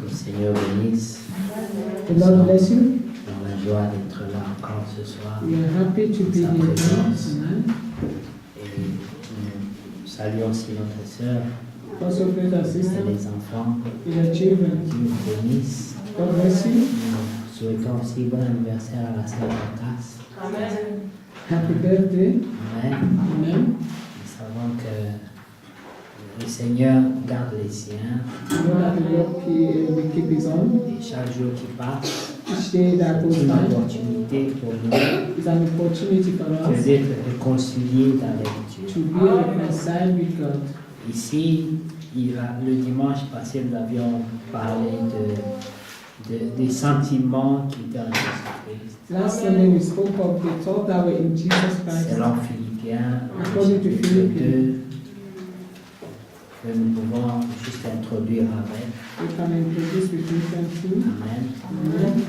Que le Seigneur bénisse. The Lord bless you. Dans la joie d'être là encore ce soir. We are happy to be Sa here présence. tonight. Et nous saluons aussi notre sœur Also, great our et sister les enfants and our children. qui nous bénissent. God bless you. Nous souhaitons aussi bon anniversaire à la sœur Casse. Happy birthday. Amen. Amen. Nous savons que le Seigneur garde les siens Know that the Lord will keep his own. et chaque jour qui passe, Each day that c'est goes une by opportunité pour nous is an opportunity for que us d'être réconciliés avec to Dieu. be reconciled with God. Ici, le dimanche passé, nous avions parlé des sentiments qui étaient en Jésus-Christ. Last Sunday we spoke of the thoughts that were in Jesus Christ. Selon Philippiens, According to chapitre Philippians. 2, que nous pouvons juste introduire avec. We can introduce with Philippians 2. Amen. Amen.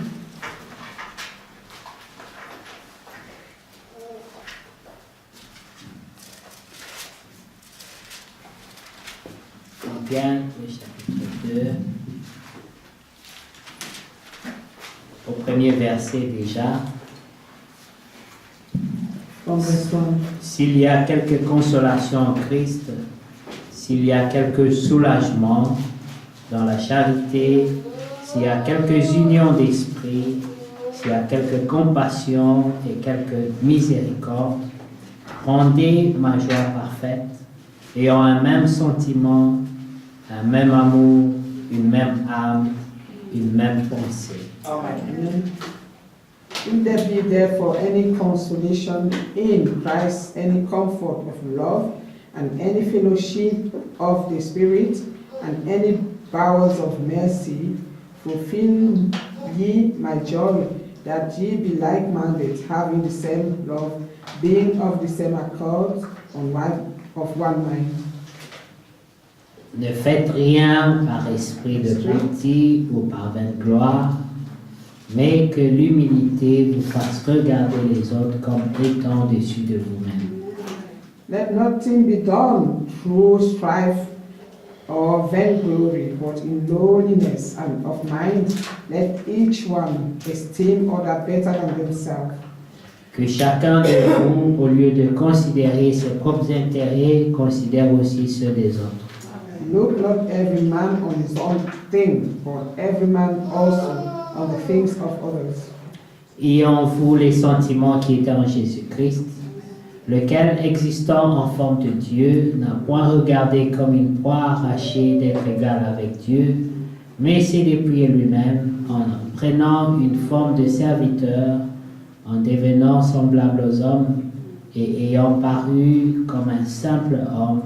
Philippiens, le chapitre 2. Au premier verset déjà. From verse 1. S'il y a quelque consolation en Christ, s'il y a quelque soulagement dans la charité, s'il y a quelques unions d'esprit, s'il y a quelque compassion et quelque miséricorde, rendez ma joie parfaite, ayant un même sentiment, un même amour, une même âme, une même pensée. Amen. If there be therefore any consolation in Christ, any comfort of love, and any fellowship of the Spirit, and any bowels of mercy, fulfill ye my joy, that ye be like-minded, having the same love, being of the same accord, of one mind. Ne faites rien par esprit de pitié ou par vaine gloire, mais que l'humilité vous fasse regarder les autres comme étant au-dessus de vous-même. Let nothing be done through strife or vainglory, but in lowliness and of mind, let each one esteem other better than themselves. Que chacun de vous, au lieu de considérer ses propres intérêts, considère aussi ceux des autres. Look not every man on his own thing, but every man also on the things of others. Ayant vous les sentiments qui étaient en Jésus-Christ, lequel, existant en forme de Dieu, n'a point regardé comme une proie arrachée d'être égal avec Dieu, mais s'est dépouillé lui-même en prenant une forme de serviteur, en devenant semblable aux hommes, et ayant paru comme un simple homme,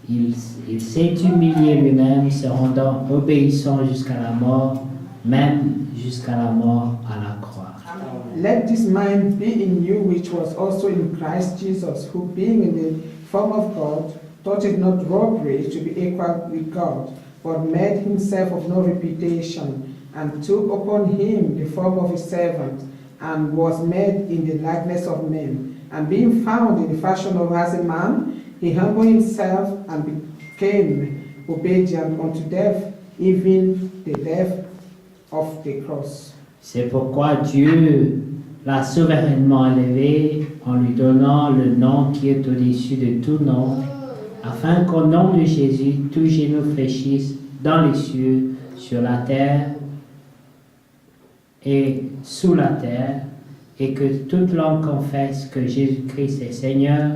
il s'est humilié lui-même, se rendant obéissant jusqu'à la mort, même jusqu'à la mort à la croix. Let this mind be in you, which was also in Christ Jesus, who being in the form of God, thought it not robbery to be equal with God, but made himself of no reputation, and took upon him the form of a servant, and was made in the likeness of men. And being found in the fashion of as a man, he humbled himself and became obedient unto death, even the death of the cross. C'est pourquoi Dieu l'a souverainement élevé en lui donnant le nom qui est au-dessus de tout nom, afin qu'au nom de Jésus, tout genou fléchisse dans les cieux, sur la terre et sous la terre, et que toute langue confesse que Jésus-Christ est Seigneur,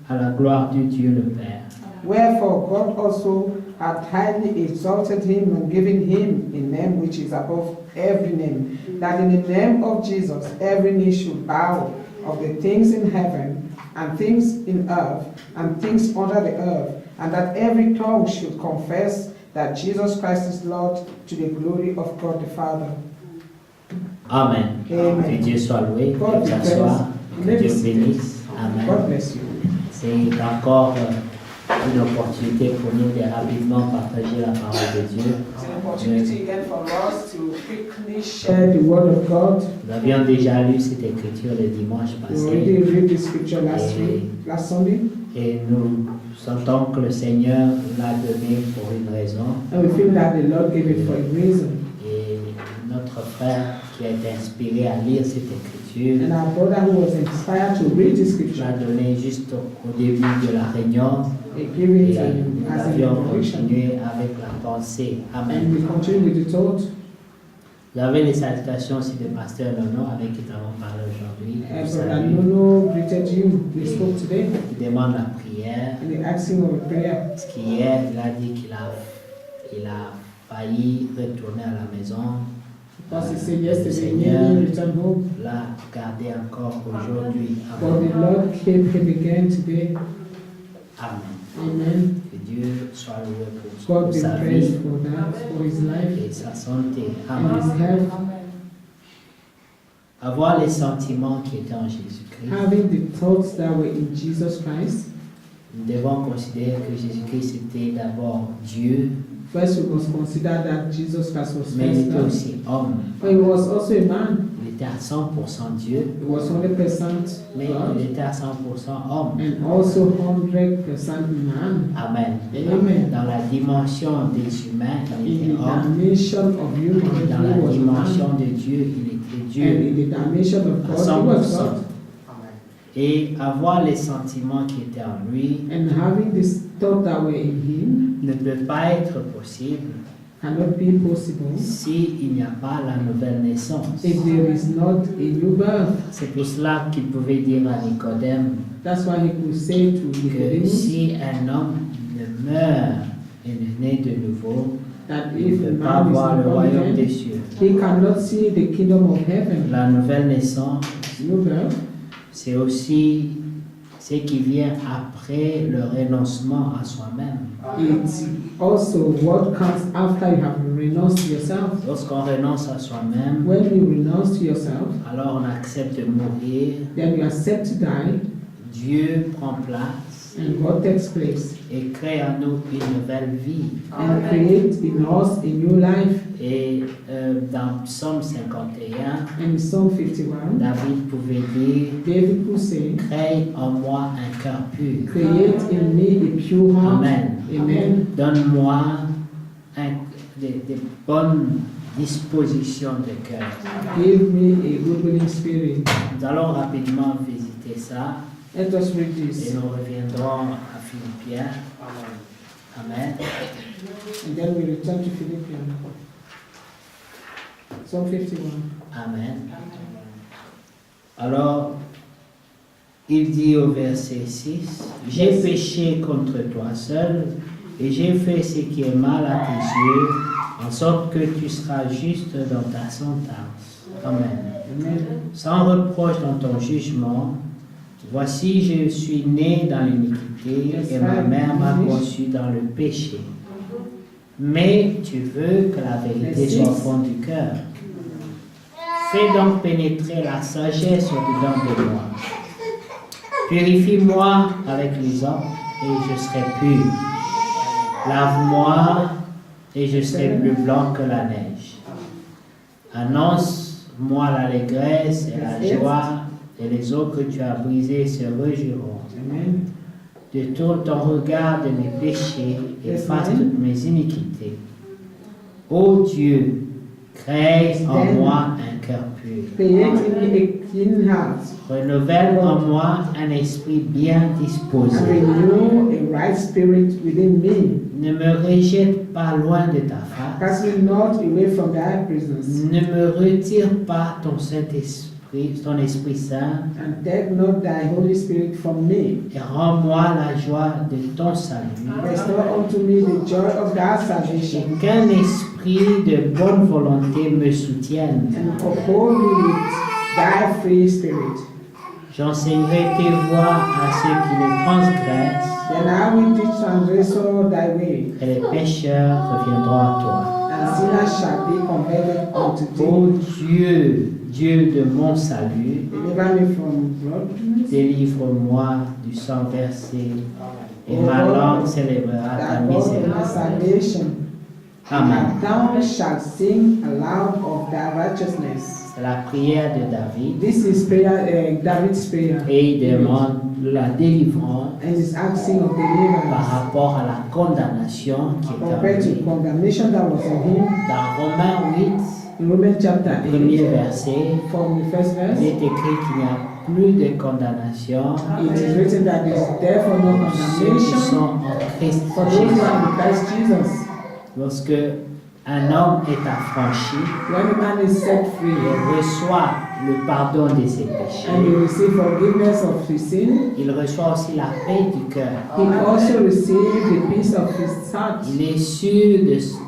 à la gloire de Dieu le Père. Wherefore God also hath highly exalted him and given him a name which is above every name, that in the name of Jesus every knee should bow, of the things in heaven and things in earth and things under the earth, and that every tongue should confess that Jesus Christ is Lord, to the glory of God the Father. Amen. Amen. Que Dieu soit loué, God que be s'assoie, que praised. Dieu bénisse. Amen. God bless you. C'est encore une opportunité pour nous de rapidement partager la parole de Dieu. It's an opportunity again for us to quickly share the word of God. Nous avions déjà lu cette écriture le dimanche We already passé read the scripture last Sunday, et nous sentons que le Seigneur l'a donné pour une raison. And we feel that the Lord gave it for a reason. Et notre frère qui a été inspiré à lire cette écriture And our brother who was inspired to read the l'a scripture, donné juste au début de la réunion. he gave it Et nous as an avions introduction. continué avec la pensée. And Amen. we continue with the thought. Vous avez les salutations aussi de Pasteur Nono avec qui nous avons parlé aujourd'hui. And Vous Brother savez, Nono greeted you. We spoke today. il demande la prière. And he asked him of a prayer. Parce qu'hier, il a dit qu'il a failli retourner à la maison. Because he said yesterday, he Seigneur nearly returned home. l'a gardé encore aujourd'hui. But Amen. the Lord kept him again today. Amen. Amen. Que Dieu soit loué pour God be sa praised vie for that, for his life et sa santé. and his Amen. health. Avoir les sentiments qui étaient en Jésus-Christ. Having the thoughts that were in Jesus Christ, Nous devons considérer que Jésus-Christ était d'abord Dieu, first we must consider that Jesus Christ was mais il first était God. aussi homme. But he was also a man. Il était à 100% Dieu, He was 100% mais God il était à 100% homme. and also 100% man. Amen. Amen. Dans la dimension des humains, il In était the homme. dimension of human, Dans he la was a dimension man. de Dieu, il était And Dieu in the dimension of à God, he was 100%. God. Et avoir les sentiments qui étaient en lui And having this thought that were in him ne peut pas être possible cannot be possible s'il n'y a pas la nouvelle naissance. if there is not a new birth. C'est pour cela qu'il pouvait dire à Nicodème That's why he could say to que Nicodemus si un homme ne meurt et ne naît de nouveau, that il if ne a peut pas man is voir not le born royaume again, des cieux. he cannot see the kingdom of heaven. La nouvelle naissance, New birth c'est aussi ce qui vient après le renoncement à soi-même. it's also what comes after you have renounced to yourself. Lorsqu'on renonce à soi-même, When you renounce to yourself, alors on accepte de mourir, then you accept to die, Dieu prend place and God takes place et crée en nous une nouvelle vie. and create in us a new life. Et dans Psaume 51, And in Psalm 51, David pouvait dire, David could say, crée en moi un cœur pur. create in me a pure heart. Amen. Amen. Donne-moi des bonnes dispositions de cœur. Give me a good willing spirit. Nous allons rapidement visiter ça Let us read et this. nous reviendrons à Philippiens. Amen. And then we return to Philippians. Psalm 51. Amen. Alors, il dit au verset 6, « J'ai péché contre toi seul, et j'ai fait ce qui est mal à tes yeux, en sorte que tu seras juste dans ta sentence. » Amen. Amen. Sans reproche dans ton jugement, voici je suis né dans l'iniquité, et ma mère m'a conçu dans le péché. Mais tu veux que la vérité soit au fond du cœur. Fais donc pénétrer la sagesse au-dedans de moi. Purifie-moi avec l'hysope et je serai pur. Lave-moi et je serai plus blanc que la neige. Annonce-moi l'allégresse et la joie, et les eaux que tu as brisées se réjouiront. Amen. Détourne ton regard de mes péchés et efface toutes mes iniquités. Ô Dieu, crée en moi un cœur pur. Create in me a clean heart Renouvelle en moi un esprit bien disposé. and renew a right spirit within me. Ne me rejette pas loin de ta face. Cast me not away from thy presence, Ne me retire pas ton Saint-Esprit, ton Esprit Saint, and take not thy Holy Spirit from me. et rends-moi la joie de ton salut. Restore unto me the joy of thy Et salvation, qu'un esprit de bonne volonté me soutienne. and uphold me with thy free spirit. J'enseignerai tes voies à ceux qui les transgressent, Then I will teach transgressor thy way, et les pécheurs reviendront à toi. and sinners shall be converted unto Ô thee. Dieu, Dieu de mon salut, Deliver me from bloodlessness. délivre-moi du sang versé, et ma langue célébrera ta Thy God is my miséricorde. salvation. Amen. And thou shalt sing aloud of thy righteousness. C'est la prière de David, This is prayer, David's prayer. et il demande la délivrance and is asking of par deliverance rapport à la condamnation qui est en compared to lui. condemnation that was on him. Dans Romains 8, In Romans chapter 8, premier verset, from the first il verse, est écrit qu'il n'y a plus de condamnation it is written that there is therefore no pour ceux qui sont condemnation en Christ for those who Jésus. are in Christ Jesus. Lorsque un homme est affranchi, When a man is set free il reçoit le pardon de ses and he péchés. receives forgiveness of his sin, Il reçoit aussi la paix du cœur. he also receives the peace of his heart. Il est sûr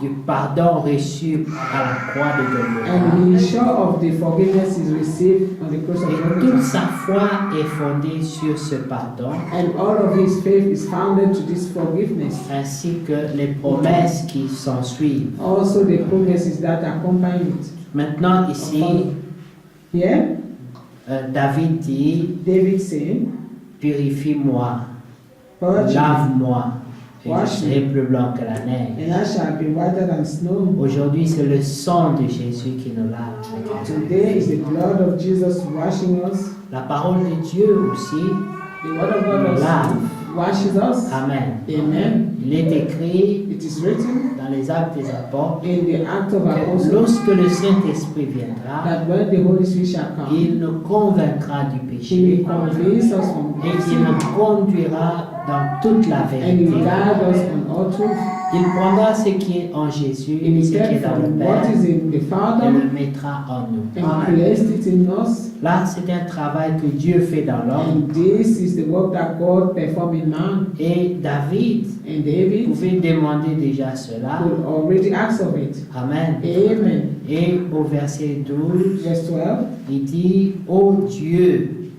du pardon reçu à la croix de Golgotha. And he is sure of the forgiveness he received on the cross of Et toute Golgotha. sa foi est fondée sur ce pardon, And all of his faith is founded to this forgiveness. ainsi que les promesses qui s'en suivent. Also the promises that accompany it. Maintenant, ici, Here, David dit, David said, purifie-moi, purge me, lave-moi, et je Wash serai plus blanc que la neige. and I shall be whiter than snow. Aujourd'hui, c'est le sang de Jésus qui nous lave. Today is the blood of Jesus washing us. La parole de Dieu aussi, The word of God also Love. washes us. amen. Amen. Il est écrit It is written dans les Actes des Apôtres in the Act of que Apostles lorsque le Saint-Esprit viendra, that when the Holy Spirit shall come, il nous convaincra du He péché will convince us from et il sin nous conduira dans toute la and He will vérité. guide us on all truth. Il prendra ce qui est en Jésus He et will ce qui take est dans le from Père what is in the et Father le mettra en nous. and placed it in us. Là, c'est un travail que Dieu fait dans l'homme. And this is the work that God performed in man. Et David And David pouvait demander déjà cela. could already ask of it. Amen. Amen. Et au verset 12, Verse 12. il dit, ô Dieu,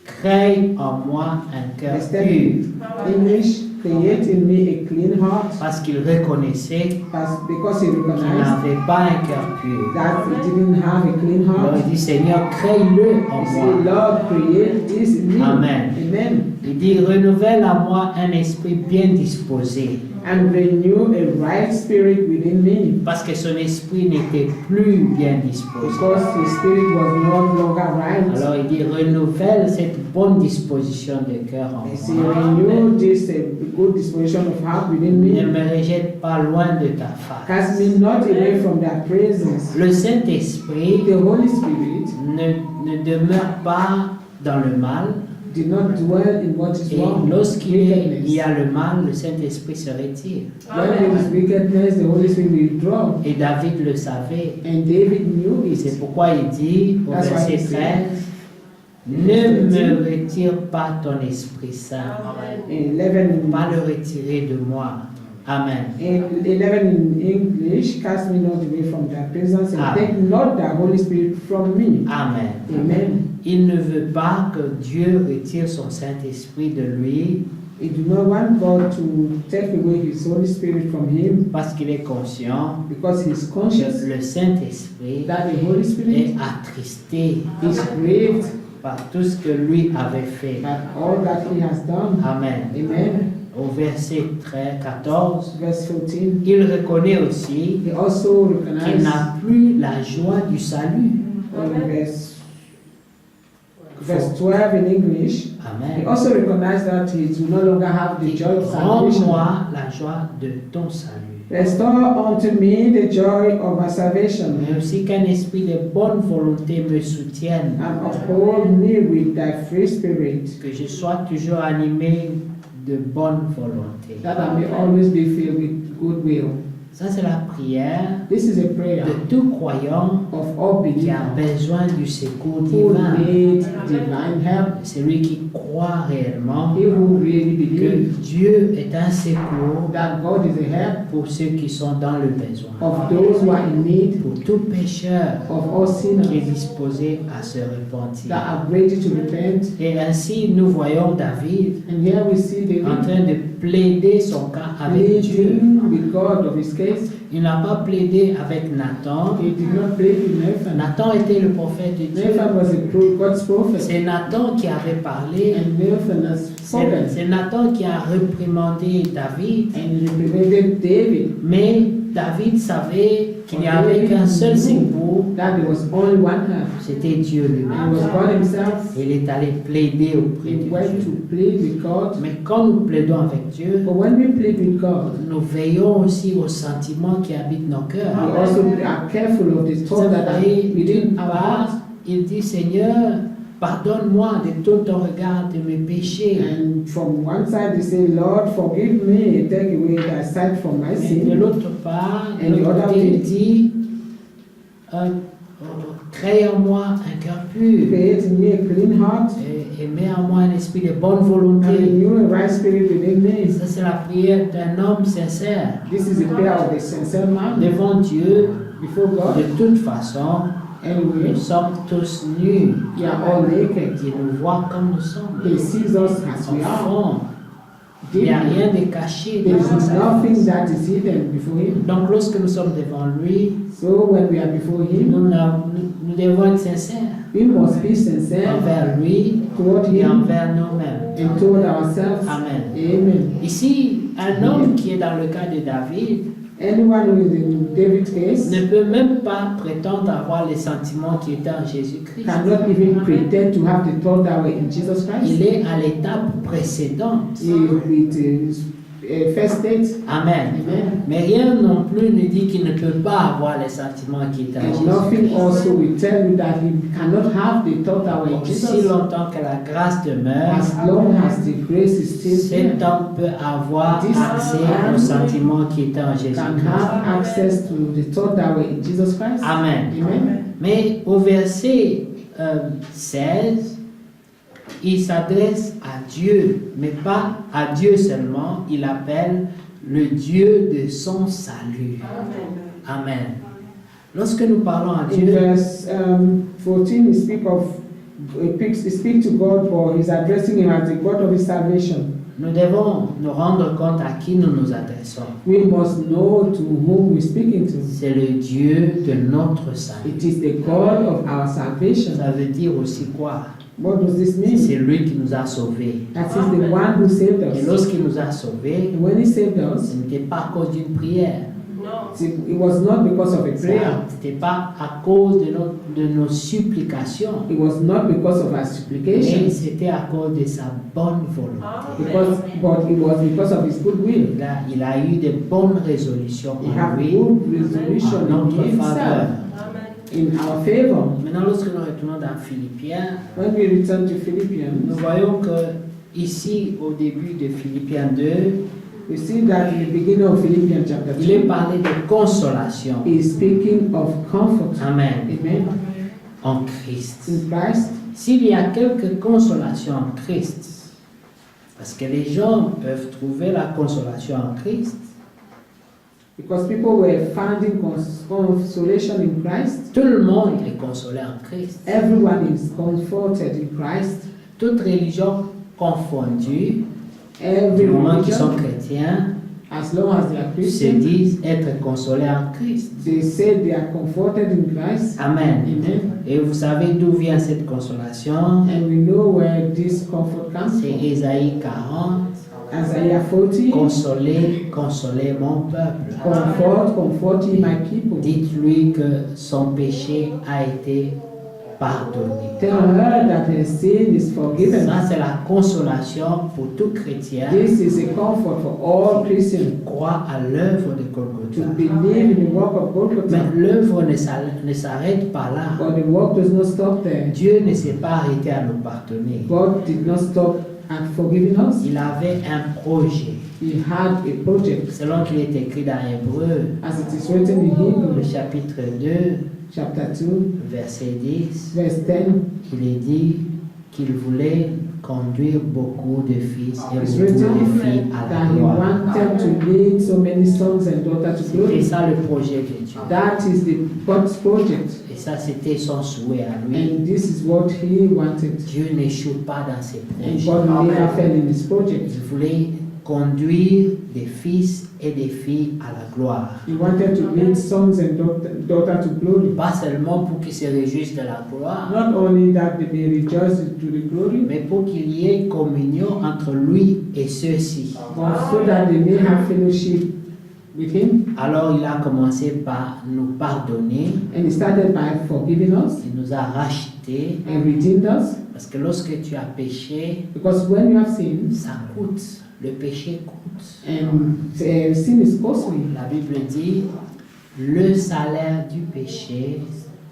crée en moi un cœur Verse pur. 10. English, create in me a clean heart. Parce qu'il reconnaissait Because he qu'il recognized n'avait pas un cœur pur. that he didn't have a clean Alors heart. il dit, Seigneur, crée-le en He said, moi. Lord, create this in me. Amen. Amen. Il dit, renouvelle à moi un esprit bien disposé. And renew a right spirit within me. Parce que son esprit n'était plus bien disposé. Because his spirit was no longer right. Alors il dit, renouvelle cette bonne disposition de cœur en He said, moi. renew this good disposition of heart within Ne me. me rejette pas loin de ta face. Cast me not away from thy presence. Le Saint-Esprit The Holy Spirit ne demeure pas dans le mal. did not dwell in what is Et wrong. lorsqu'il y Wickedness. a le mal, le Saint-Esprit se retire. When there is wickedness, the Holy Spirit will withdraw. Et David le savait. And David knew Et it. c'est pourquoi il dit au That's why verset he said, 13, ne me retire pas ton Esprit Saint. in 11 Pas le retirer de moi. Amen. in 11 in English, cast me not away from thy presence and Amen. take not thy Holy Spirit from me. Amen. Amen. Il ne veut pas que Dieu retire son Saint-Esprit de lui He do not want God to take away his Holy Spirit from him parce qu'il est conscient because he is que conscious le Saint-Esprit that the Holy est Spirit attristé is grieved par tout ce que lui avait fait. at all that he has done. Amen. Amen. Au verset 14, Verse 14. il reconnaît aussi He also qu'il recognized n'a plus la joie du salut. verse 12 in English. He Amen. also recognized that he do no longer have the Et joy of salvation. rends-moi la joie de ton salut. Restore unto me the joy of my salvation, Mais aussi qu'un esprit de bonne volonté me soutienne, and uphold me with thy free spirit, que je sois toujours animé de bonne volonté. that I may always be filled with good will. Ça, c'est la prière This is a prayer de tout croyant of all qui a believers besoin du secours who divin. need divine help. Celui qui croit réellement He who really que believes Dieu est un secours that God is a help pour ceux qui sont dans le besoin. of those who are in need, Pour tout pécheur of all qui est sinners disposé à se repentir. that are ready to repent. Et ainsi, nous voyons David And here we see en David train de plaider son cas avec Dieu. pleading with God of his case. Il n'a pas plaidé avec Nathan. He did not plead with Nathan. Nathan était le prophète de Dieu. Nathan was God's prophet, C'est Nathan qui avait parlé. and Nathan has spoken, C'est Nathan qui a réprimandé David. and he reprimanded David. Mais David savait qu'il n'y avait qu'un seul secours, that there was only one help. c'était Dieu It lui-même. was God himself. Il est allé plaider auprès He de went Dieu. to plead with God. Mais quand nous plaidons avec Dieu, But when we plead with God, nous veillons aussi aux sentiments qui habitent nos we cœurs. also are careful of the C'est thought that are vrai, within d'une our part, hearts. il dit Seigneur, pardonne-moi de tout ton regard de mes péchés. And from one side they say, Lord, forgive me, take away thy sight from my Mais de sin. l'autre part, de And the l'autre other côté, way- il dit crée en moi un cœur pur Create in me a clean heart et mets en moi un esprit de bonne and volonté. renew a right spirit within me. Ça, c'est la prière d'un homme sincère This is the prayer of a sincere man devant Dieu. before God. De toute façon, Anyway, nous sommes tous nus. we are all naked. Il nous voit comme nous sommes. He sees us as we Au are. fond, il n'y a rien de caché There devant is sa nothing face. that is hidden before Him. Donc, lorsque nous sommes devant lui, So when we are before Him, nous devons être sincères we must be sincere envers lui toward et Him envers nous-mêmes. and toward ourselves. Amen. Amen. Ici, un homme qui est dans le cas de David Anyone who is in David's case ne peut même pas prétendre avoir les sentiments qui étaient en Jésus-Christ. cannot even pretend to have the thought that were in Jesus Il Christ. est à l'étape précédente. It is first state. Amen. Amen. Mais rien non plus ne dit qu'il ne peut pas avoir les sentiments qui étaient en And nothing Jésus-Christ. also will tell you that he cannot have the thought that were in Aussi Jesus. longtemps que la grâce demeure, As long as the grace is still cet there, homme peut avoir This accès man aux sentiments qui étaient en can Jésus-Christ. have access to the thought that were in Jesus Christ. Amen. Amen. Mais au verset 16, il s'adresse à Dieu, mais pas à Dieu seulement, il appelle le Dieu de son salut. Amen. Lorsque nous parlons à In Dieu, verse 14, he speaks to God, but he's addressing him as the God of his salvation. nous devons nous rendre compte à qui nous nous adressons. We must know to whom we're speaking to. C'est le Dieu de notre salut. It is the God of our salvation. Ça veut dire aussi quoi? What does this mean? C'est lui qui nous a sauvés. That is the one who saved Et us. lorsqu'il nous a sauvés, And when he saved us, ce n'était pas à cause d'une prière. it was not because of a prayer. Ce n'était pas à cause de nos supplications. It was not because of our Mais supplications. c'était à cause de sa bonne volonté. But it was because of his good will. Il a eu de bonnes résolutions He en had lui, good en resolution notre in faveur. himself, in our favor. Maintenant, lorsque nous retournons dans Philippiens, When we return to nous Philippians, voyons que ici, au début de Philippiens 2, we see that in the beginning of Philippians chapter il est 2, parlé de consolation. he is speaking of comfort. Amen. Amen. En Christ. In Christ, S'il y a quelque consolation en Christ, parce que les gens peuvent trouver la consolation en Christ, because people were finding consolation in Christ, tout le monde est consolé en Christ. everyone is comforted in Christ. Toute religion confondue, Every du moment qu'ils sont religion, chrétiens, as long as they are se Christian, disent être consolés en Christ. they say they are comforted in Christ. Amen. Amen. Et vous savez d'où vient cette consolation? And we know where this comfort comes C'est from. Ésaïe 40. Isaiah 40, Consolez, consolez mon peuple. comfort ye my people. Dites-lui que son péché a été pardonné. Tell her that her sin is forgiven. Ça, c'est la consolation pour tout chrétien This is a comfort for all Christians qui croit à l'œuvre de to Golgotha. believe in the work of Mais Golgotha. l'œuvre ne s'arrête pas là. But the work does not stop there. Dieu ne s'est pas arrêté à nous pardonner. God did not stop at forgiving us. Il avait un projet. He had a project, Selon qu'il est écrit dans Hébreu, as it is written in le Hebrews chapitre 2, chapter 2, verset 10, verse 10. il est dit qu'il voulait conduire beaucoup de fils et It's beaucoup written de filles à la that he gloire. wanted to lead so many sons and daughters to C'était glory. ça le projet de Dieu. That is the God's project, Et ça, c'était son souhait à lui. and this is what he wanted. Dieu n'échoue pas dans ses And projets. God never fell in his project. Il voulait conduire des fils et des filles à la gloire. He wanted to lead sons and daughters to glory. Pas seulement pour qu'ils se réjouissent de la gloire, Not only that they may rejoice to the glory, mais pour qu'il y ait communion entre lui et ceux-ci. but so that they may have fellowship with him, alors il a commencé par nous pardonner. and he started by forgiving us Il nous a rachetés. and redeemed us. Parce que lorsque tu as péché, Because when you have sinned, ça coûte. Le péché coûte. and sin is costly. La Bible dit, le salaire du péché,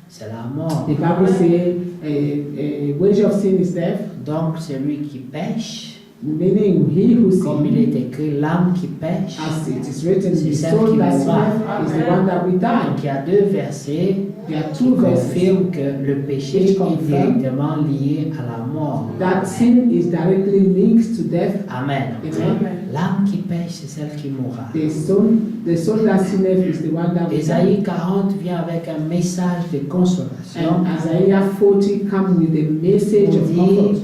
c'est la mort. The Bible says, a wage of sin is death, Donc celui qui pêche, meaning he who comme il sins, est écrit, l'âme qui pêche. as it is written, C'est the celle soul qui that mourra. sinneth is the one that will die. Donc il y a deux versets There are qui two verses confirment que le péché Which est confirm directement lié à la mort. that sin is directly linked to death. Amen. Amen. L'âme qui pêche, c'est celle qui mourra. The soul that sinneth is the one that will die. Ésaïe 40 vient avec un message de consolation. And Isaiah 40 come with a message of Pour dire, comfort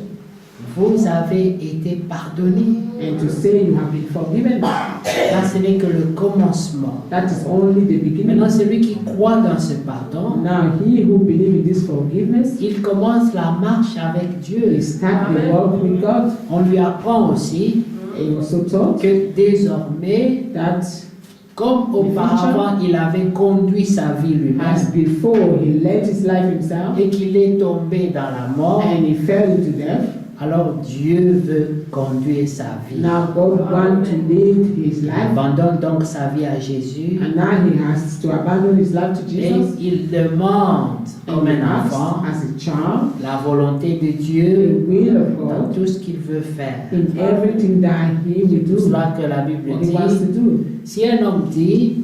vous avez été pardonnés. and to say you have been forgiven. Là, ce n'est que le commencement. That is only the beginning. Maintenant, celui qui croit dans ce pardon, Now he who believes in this forgiveness, il commence la marche avec Dieu. he start the walk with God. On lui apprend aussi He also taught que désormais, that comme auparavant, il avait conduit sa vie lui-même as before he led his life himself et qu'il est tombé dans la mort, and he fell into death, alors Dieu veut conduire sa vie. now God wants to lead his Il life, abandonne donc sa vie à Jésus and now he has to abandon his life to et Jesus. il demande, comme And he un asks enfant, as a child la volonté de the Dieu will of dans God tout ce qu'il veut faire. in everything that he will C'est pour do, cela que la Bible what he wants to dit, do. si un homme dit,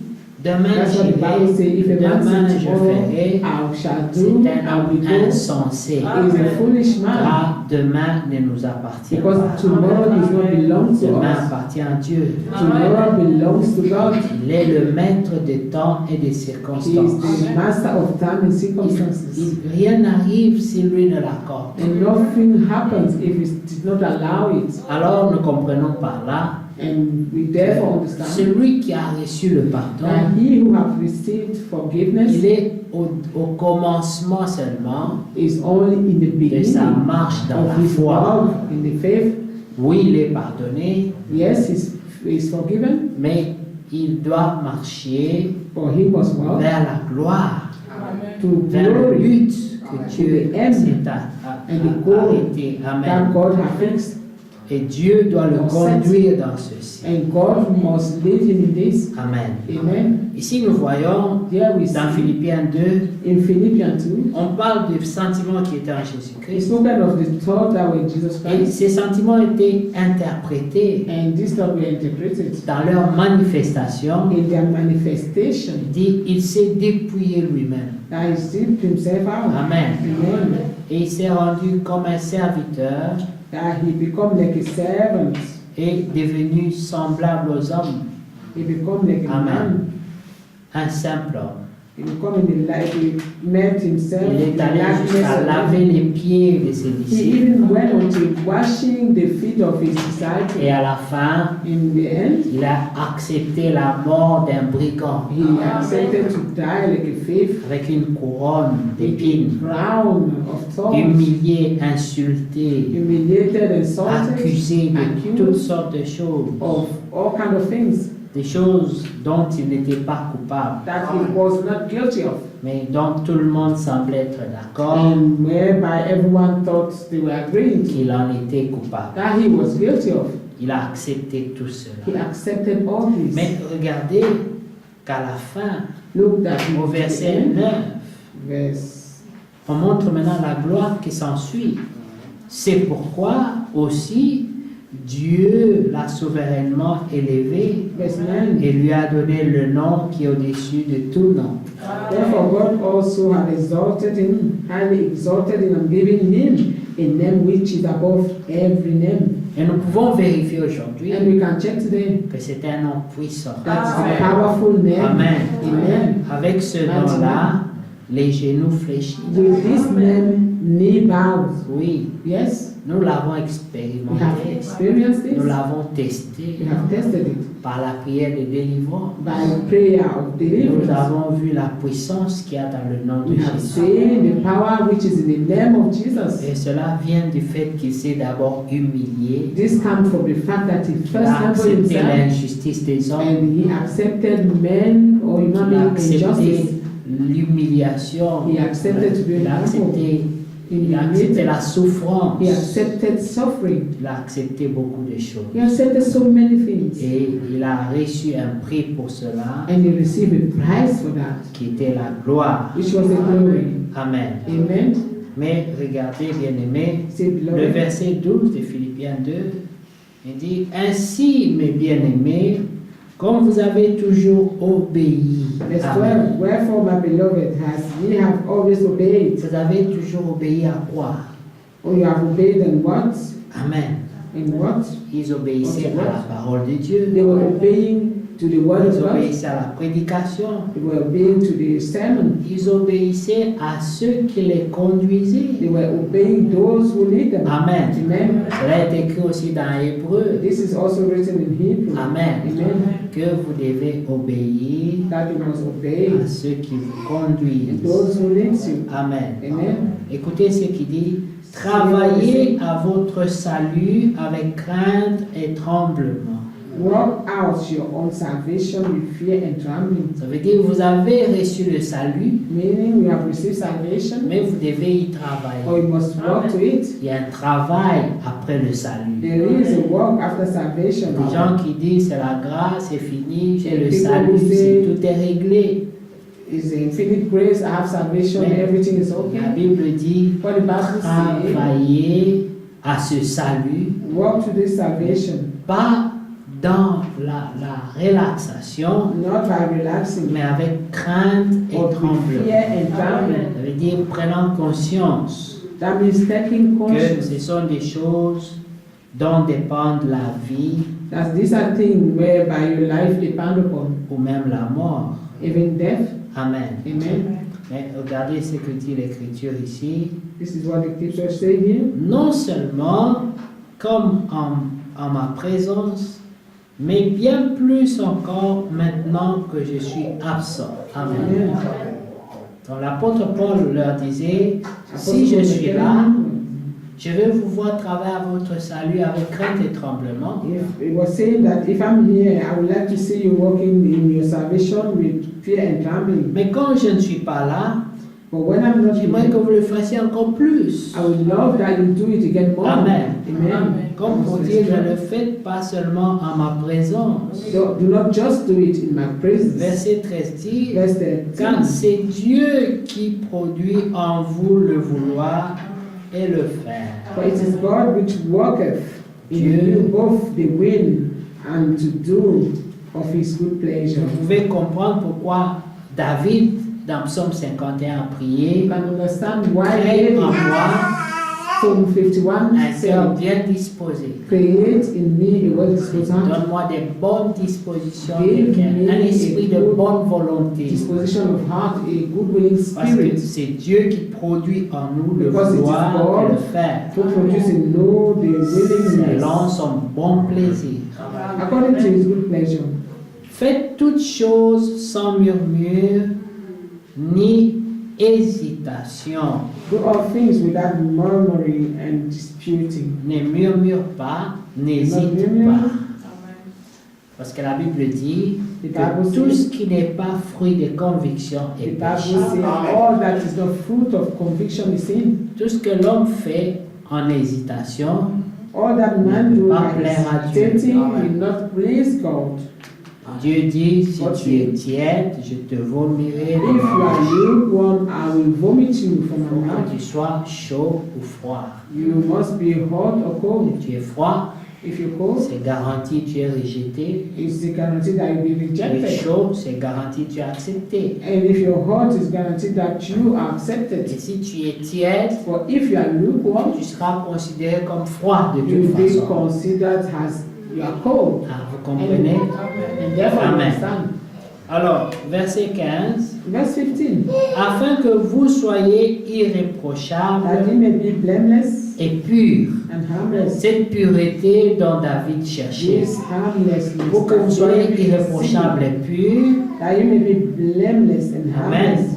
demain That's what the Bible says. If j'irai, a man demain says je tomorrow, ferai, I shall c'est do, un I will homme go, insensé. he is a foolish man, Car demain ne nous appartient pas. because tomorrow does not belong to Demain us. appartient à Dieu. Tomorrow belongs to God. Il est le maître des temps et des He is circonstances. the master of time and circumstances. Rien n'arrive si lui ne l'accorde. And nothing happens if he did not allow it. Alors nous comprenons par là And we therefore understand celui qui a reçu le pardon, that he who have received forgiveness il est au commencement seulement is only in the de sa beginning marche dans la of his foi. walk in the faith. Oui, il est pardonné, Yes, he's forgiven, mais il doit marcher for he must walk vers la gloire, to vers le glory but que Dieu the end s'est and the goal arrêté. that Amen. God has fixed. Et Dieu doit le conduire dans ceci. And God must lead him in this. Amen. Amen. Ici, nous voyons Here we dans see Philippiens 2, in Philippians 2, on parle des sentiments qui étaient en it's Jésus-Christ. spoken of the thought that were in Jesus Et Christ, ces sentiments étaient interprétés and this thought were interpreted dans leur manifestation. in their manifestation. Il dit, il s'est dépouillé lui-même. That he stripped himself out. Amen. Amen. Et il s'est rendu comme un serviteur That he become like a servant. et devenu semblable aux hommes, He become like a Amen. man. un simple homme. He become in the life. He met himself Il in est the allé likeness jusqu'à of laver man. les pieds de ses He disciples. even went unto washing the feet of his disciples. Et à la fin, In the end, il a accepté la mort d'un brigand he accepted to die like a thief, avec une couronne with a d'épines, crown of thorns, humilié, insulté, humiliated, insulted, accusé de accused toutes sortes de choses, of all kind of things des choses dont il n'était pas coupable, that he was not guilty of, mais dont tout le monde semblait être d'accord and whereby everyone thought they were agreeing to, qu'il en était coupable. that he was guilty of. Il a accepté tout He cela. accepted all this. Mais regardez qu'à la fin, Look that au verset 9, verse on montre maintenant la gloire qui s'ensuit. C'est pourquoi aussi Dieu l'a souverainement élevé verse 9. et lui a donné le nom qui est au-dessus de tout nom. Therefore God also had exalted him, highly exalted him, and given him a name which is above every name. Et nous pouvons vérifier aujourd'hui And we can check today. que c'est un nom puissant. That is a powerful name. Amen. Amen. Avec ce nom-là, les genoux fléchis. With this name, knee bows. Oui, Yes, nous l'avons we have expérimenté, experienced nous this. l'avons testé We have tested it par la prière de délivrance. by prayer of Nous deliverance. avons vu la puissance qu'il y a dans le nom de We have Jésus. seen the power which is in the name of Jesus. Et cela vient du fait qu'il s'est d'abord humilié, This comes from the fact that he qu'il first a humbled accepté himself l'injustice des hommes, and he accepted men or human qu'il a being accepté injustice. l'humiliation, He accepted to be il a accepté, il a accepté la souffrance, He accepted suffering. il a accepté beaucoup de choses. He accepted so many things. Et il a reçu un prix pour cela, And he received a prize for that, qui était la gloire. which was the glory. Amen. Amen. Mais regardez, bien-aimés, Say, le beloved, verset 12 de Philippiens 2, il dit, ainsi, mes bien-aimés, comme vous avez toujours obéi. verse Amen. 12, wherefore, my beloved, as ye have always obeyed. Vous avez toujours obéi à quoi? Oh, you have obeyed in what? Amen. In what? Ils obéissaient à la parole de Dieu. They were obeying to the word Ils of God. obéissaient à la prédication. They were obeying to the sermon. Ils obéissaient à ceux qui les conduisaient. They were obeying those who lead them. Amen. Amen. Cela est écrit aussi dans Hébreu. This is also written in Hebrew. Amen. Amen. Que vous devez obéir That you must obey à ceux qui vous conduisent. those who lead you. Amen. Amen. Écoutez ce qu'il dit. Travaillez à votre salut avec crainte et tremblement. Work out your own salvation with fear and trembling. Ça veut dire que vous avez reçu le salut, Meaning we have received salvation, mais vous devez y or travailler. you must work to it. Il y a un travail après le salut. There is a work after salvation. Les gens qui disent c'est la grâce, c'est fini, j'ai le People salut, who say- tout est réglé. Is the infinite grace, I have salvation, Mais everything is La okay. Bible dit What the Bible says, travailler à ce salut, work to this salvation, pas dans la relaxation, not by relaxing, mais avec crainte et but with tremblement. fear and trembling. Ça veut dire prenant conscience That means taking que conscience ce sont des choses dont dépendent la vie that these are things whereby your life depends upon, ou même la mort. even death. Amen. Amen. Mais regardez ce que dit l'Écriture ici. This is what the scripture say here. Non seulement comme en ma présence, mais bien plus encore maintenant que je suis absent. Amen. Amen. Donc l'apôtre Paul leur disait, si je suis là, je vais vous voir travailler à votre salut avec crainte et tremblement. If it was saying that if I'm here, I would like to see you walking in your salvation with fear and trembling. Mais quand je ne suis pas là, But when I'm not j'aimerais here, que vous le fassiez encore plus. I would love that you do it again more. Amen. Amen. Comme pour dire, ne le faites pas seulement en ma présence. Do not just do it in my presence. Verset 13 dit, Verse car 13. c'est Dieu qui produit en vous le vouloir et le faire. For it is God which worketh in Dieu. you both the will and to do of his good pleasure. Vous pouvez comprendre pourquoi David, dans Psaume 51, a prié, You can understand why crée David, en moi Psalm 51 un cœur said, bien disposé. create in me a well-disposed heart, Donne-moi des bonnes dispositions Give de cœur, me un esprit de a good bonne volonté. disposition of heart, a good willing Parce que spirit, c'est Dieu qui produit en nous le Because it is vouloir God et le faire, to produce in you the willingness selon son bon plaisir. according to his good pleasure. Faites toutes choses sans murmure ni hésitation. Do all things without murmuring and disputing. Ne murmure pas, n'hésite murmure. pas. Parce que la Bible dit The que Bible tout says- ce qui n'est pas fruit de conviction The est Bible péché. says all that is not fruit of conviction is sin. Tout ce que l'homme fait en hésitation, All that man do Pas by plaire à Dieu. hesitating Amen. will not please God. Dieu dit, si What tu es tiède, je te vomirai. If you are lukewarm, I will vomit you from my Que mouth. tu sois chaud ou froid. You must be hot or cold. Tu es froid, If you're cold, c'est garanti tu es rejeté. it's the guarantee that you'll be Tu es rejected. chaud, c'est garanti tu es accepté. And if you're hot, it's guaranteed that you are Et accepted. si tu es tiède, For if you are lukewarm, tu seras considéré comme froid de you will toute be façon. considered as you are cold. Ah, vous comprenez? And therefore, you Amen. understand. Alors, verset 15. Verse 15. Afin que vous soyez That irréprochables ye may be blameless et purs. and harmless. Cette pureté dont David cherchait. This harmlessness. Pour que vous that soyez ye may be irréprochables et purs. That you may be blameless and Amen. harmless.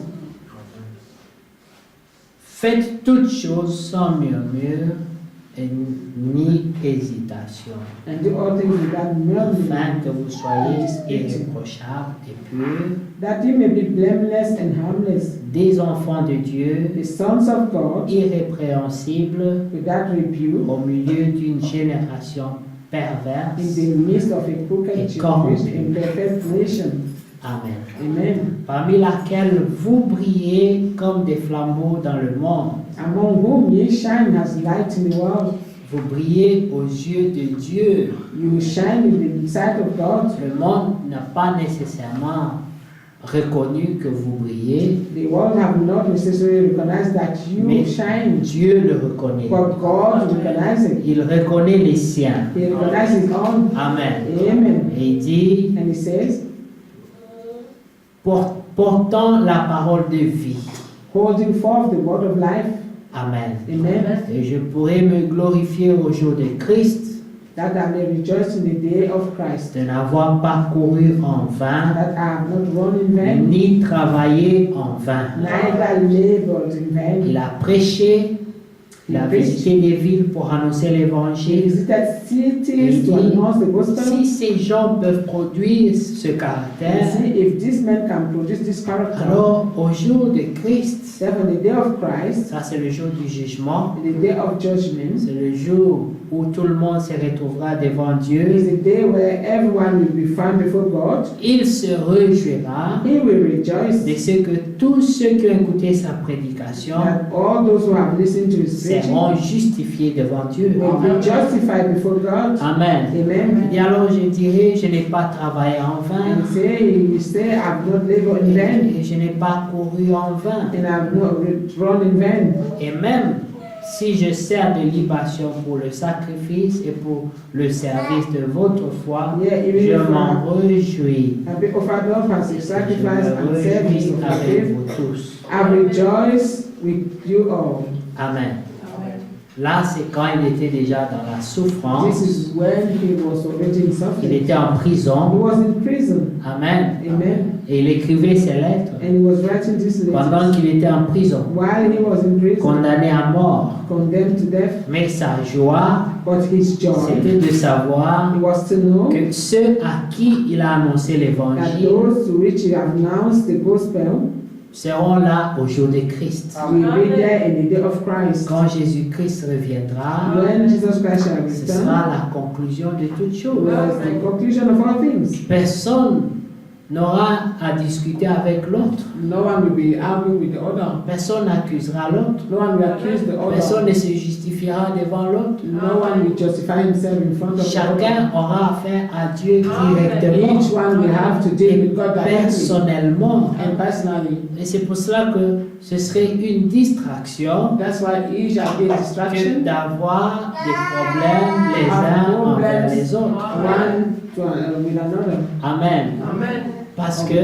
Faites toutes choses sans murmure et ni hésitation. And do all things without murmuring. Afin que vous soyez irréprochables et purs. That you may be blameless and harmless. Des enfants de Dieu, The sons of God, irrépréhensibles without rebuke, au milieu d'une génération in perverse. the midst of a crooked Et generation corrompu. and perfect nation. Amen. Amen. Parmi laquelle vous brillez comme des flambeaux dans le monde. Among whom ye shine as light in the world. Vous brillez aux yeux de Dieu. You shine in the sight of God. Le monde n'a pas nécessairement reconnu que vous brillez, The world have not necessarily recognized that you mais shine, Dieu le reconnaît. but God recognizes it. Il reconnaît les siens. He recognizes his own. Amen. Amen. Et il dit, And he says, portant la parole de vie. holding forth the word of life. Amen. Amen. Et je pourrai me glorifier au jour de Christ, That I may rejoice in the day of Christ. de n'avoir parcouru en vain, That I have not run in vain, ni travaillé en vain. neither labored in vain. Il a prêché, il a visité des villes pour annoncer He l'évangile. visited cities to Il dit, announce the gospel. si ces gens peuvent produire ce And caractère, see if this man can produce this character. alors au jour de Christ, Then on the day of Christ, ça c'est le jour du jugement, the day of judgment, c'est le jour où tout le monde se retrouvera devant is Dieu. the day where everyone will be found before God. Il se réjouira He will rejoice de ce que tous ceux qui ont écouté sa prédication that all those who have listened to his preaching seront justifiés devant Dieu. will be justified before God. Amen. Amen. Et alors je dirais, je n'ai pas travaillé en vain, And he will say, I've not labored in vain, et je n'ai pas couru en vain. and I've not run in vain. Et même si je sers de libation pour le sacrifice et pour le service de votre foi, Yeah, even je if m'en réjouis. I've been offered up as a Je sacrifice and me service réjouis of my avec faith. vous tous. I rejoice with you all. Amen. Là, c'est quand il était déjà dans la souffrance. This is when he was already in Il suffering. était en He prison. was in prison. Amen. Amen. Et il écrivait ses lettres And he was writing this pendant letter qu'il était en prison, while he was in prison, condamné à mort. condemned to death. Mais sa joie, But his joy c'était de savoir was to know que ceux à qui il a annoncé that l'évangile those to which he announced the gospel seront là au jour de Christ. will be there in the day of Christ. Quand Jésus-Christ reviendra, When Jesus Christ shall ce return, sera la conclusion de toutes choses. was the conclusion of all things. Personne n'aura à discuter avec l'autre. No one will be arguing with the other. Personne n'accusera l'autre. No one will accuse the Personne other. ne se justifiera devant l'autre. No one will justify himself in front of the other. Chacun aura affaire à Dieu directement Each one will have to deal with God directly personnellement. and personally. Et c'est pour cela que ce serait une distraction That's why it shall be a que distraction. d'avoir des problèmes les uns envers les autres. One to, with another. Amen. Amen. Parce que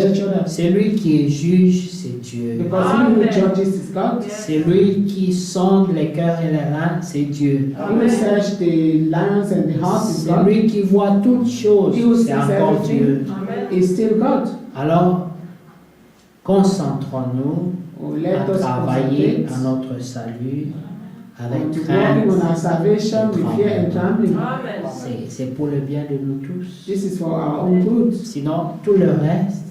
celui qui est juge, c'est Dieu. Because he who judges is God. Celui qui sonde les cœurs et les reins, c'est Dieu. He who search the lions and the hearts is God. Celui qui voit toutes choses, He who c'est sees encore Dieu. everything Amen. is still God. Alors, concentrons-nous Oh, à let us travailler à concentrate notre salut avec on to crainte. working on our salvation with fear and trembling. Amen. C'est pour le bien de nous tous. This is for our own good. Sinon, tout le reste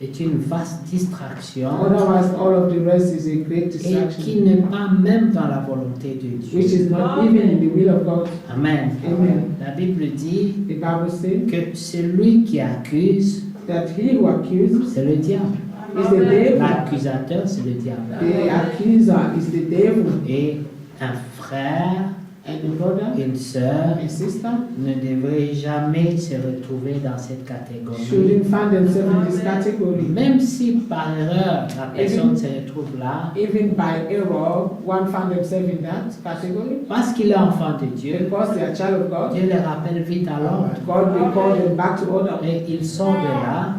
est une vaste distraction Otherwise, all of the rest is a great et distraction, qui n'est pas même dans la volonté de which Dieu. is not even in the will of God. Amen. Amen. La Bible dit The Bible says que celui qui accuse, that he who accuses c'est le diable. is the devil. L'accusateur, c'est le diable. The accuser is the devil. Et un frère, And the brother une sœur and sister ne devraient jamais se retrouver dans cette catégorie. shouldn't find themselves in this category. Même si par erreur la personne se retrouve là, Even by error, one found themselves in that category. parce qu'il est enfant de Dieu, Because they are child of God, Dieu les rappelle vite à l'ordre God will call them back to order. et ils sont de là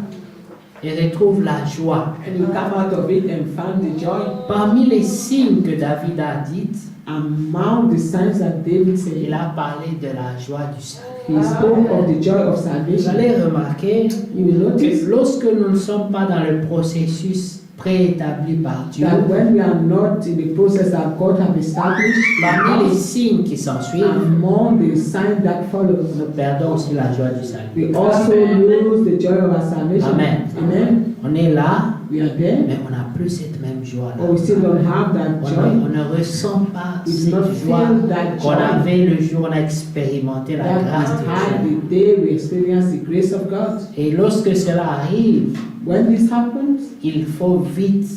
et retrouve la joie. And you come out of it and find the joy. Parmi les signes que David a dit, Among the signs that David said, il a parlé de la joie du salut. he spoke of the joy of Vous salvation. allez remarquer You will notice que lorsque nous ne sommes pas dans le processus préétabli par Dieu, that when we are not in the process that God has established, parmi les signes qui s'ensuivent, among the signs that follow, nous perdons aussi la joie du salut. we also lose the joy of our salvation. Amen. Amen. On est là, We are there, mais on n'a plus cette même joie-là. but we still don't have that On joy. ne ressent pas We do not cette joie feel that qu'on joy avait le jour où on a expérimenté la that grâce we had de Dieu. the day we experienced the grace of God. Et lorsque cela arrive, When this happens, il faut vite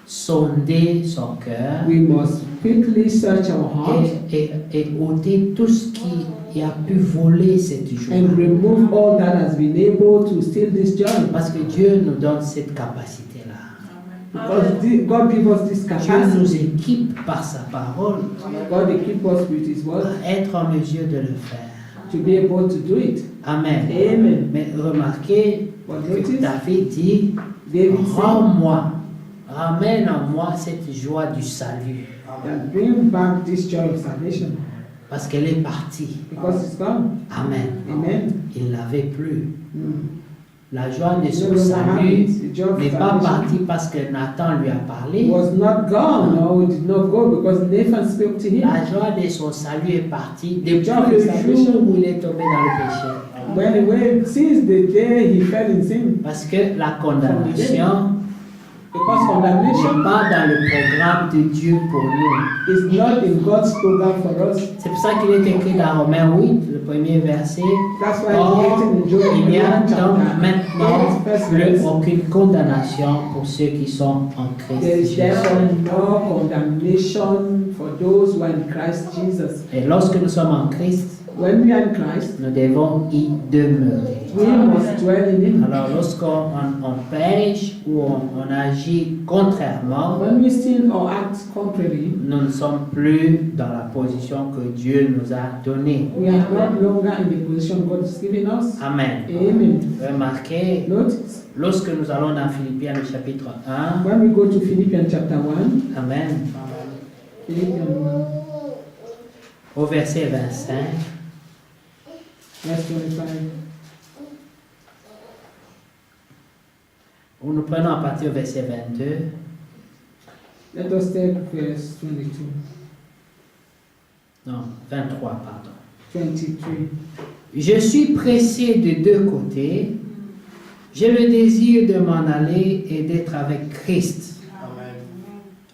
sonder son cœur we must quickly search our heart et ôter tout ce qui a pu voler cette joie. and remove all that has been able to steal this joy. Parce que Dieu nous donne cette capacité-là. Because God gives us this Dieu nous capacity. équipe par sa parole God equips us with His word à être en mesure de le faire. to be able to do it. Amen. Amen. Mais remarquez But que notice, David dit, David said, rends-moi, ramène en moi cette joie du salut. that bring back this joy of salvation Parce qu'elle est partie. because it's gone. Amen. Amen. Il ne l'avait plus. Mm. La joie de No son longer have salut it. The joy of n'est pas salvation partie parce que Nathan lui a parlé. was not gone. No, it did not go because Nathan spoke to him. La joie de son salut est partie depuis joy of le salvation. jour où il est tombé dans le péché. Since the day he fell in sin, Parce que la condamnation because n'est condemnation pas dans le programme de Dieu pour nous. is not in God's program for us. C'est pour ça qu'il est écrit dans Romains 8, le premier verset. That's why Or, it's written in Job il n'y a 1 donc chapter maintenant 8, verse plus 6. aucune condamnation pour ceux qui sont en There Christ is Jésus. therefore no condemnation for those who are in Christ Jesus. Et lorsque nous sommes en Christ, When we are in Christ, nous devons y demeurer. we must dwell in Him. Alors lorsqu'on pêche ou on agit contrairement, When we sin or act contrary, nous ne sommes plus dans la position que Dieu nous a donnée. we are not longer in the position God has given us. Amen. Amen. Remarquez, Notice, lorsque nous allons dans Philippiens le chapitre 1, when we go to Philippians chapter 1, Amen, Philippians 1, au verset 25, verse 25. où nous prenons à partir du verset 22, Let us take verse 22, non, 23, pardon. 23. Je suis pressé de deux côtés. J'ai le désir de m'en aller et d'être avec Christ.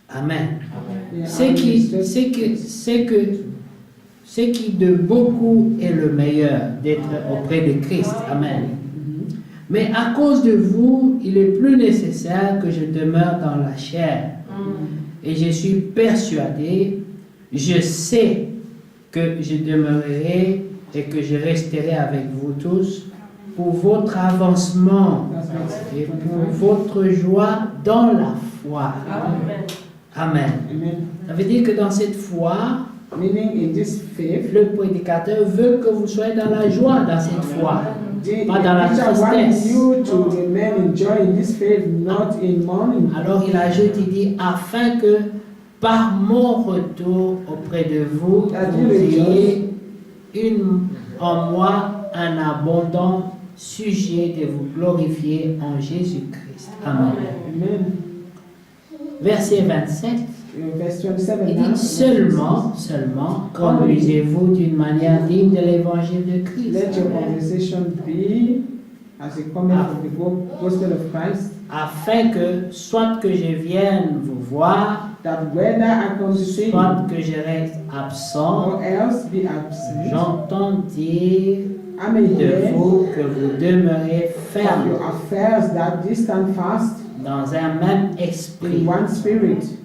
Amen. Yeah, Ce qui de beaucoup est le meilleur, d'être auprès de Christ. Amen. Mhm. Mais à cause de vous, il est plus nécessaire que je demeure dans la chair. Et je suis persuadé, je sais que je demeurerai et que je resterai avec vous tous pour votre avancement That's verse et pour 25. votre joie dans la foi. Amen. Amen. Ça veut dire que dans cette foi, Meaning in this faith, le prédicateur veut que vous soyez dans la joie dans cette foi. the Pas dans la preacher wants tristesse. you to remain in joy in this faith, not in mourning. Alors il ajoute, il dit, afin que par mon retour auprès de vous, vous ayez en moi un abondant sujet de vous glorifier en Jésus-Christ. Amen. Amen. Verset 27, Verse 27 il now. dit seulement, conduisez-vous d'une manière digne de l'évangile de Christ. Let your conversation be as a comment of the gospel of Christ, Afin que, soit que je vienne vous voir, that whether I come to see you soit que je reste absent, or else be absent, j'entends dire I may de hear vous que vous demeurez of ferme your affairs that ye stand fast dans un même in esprit. one spirit.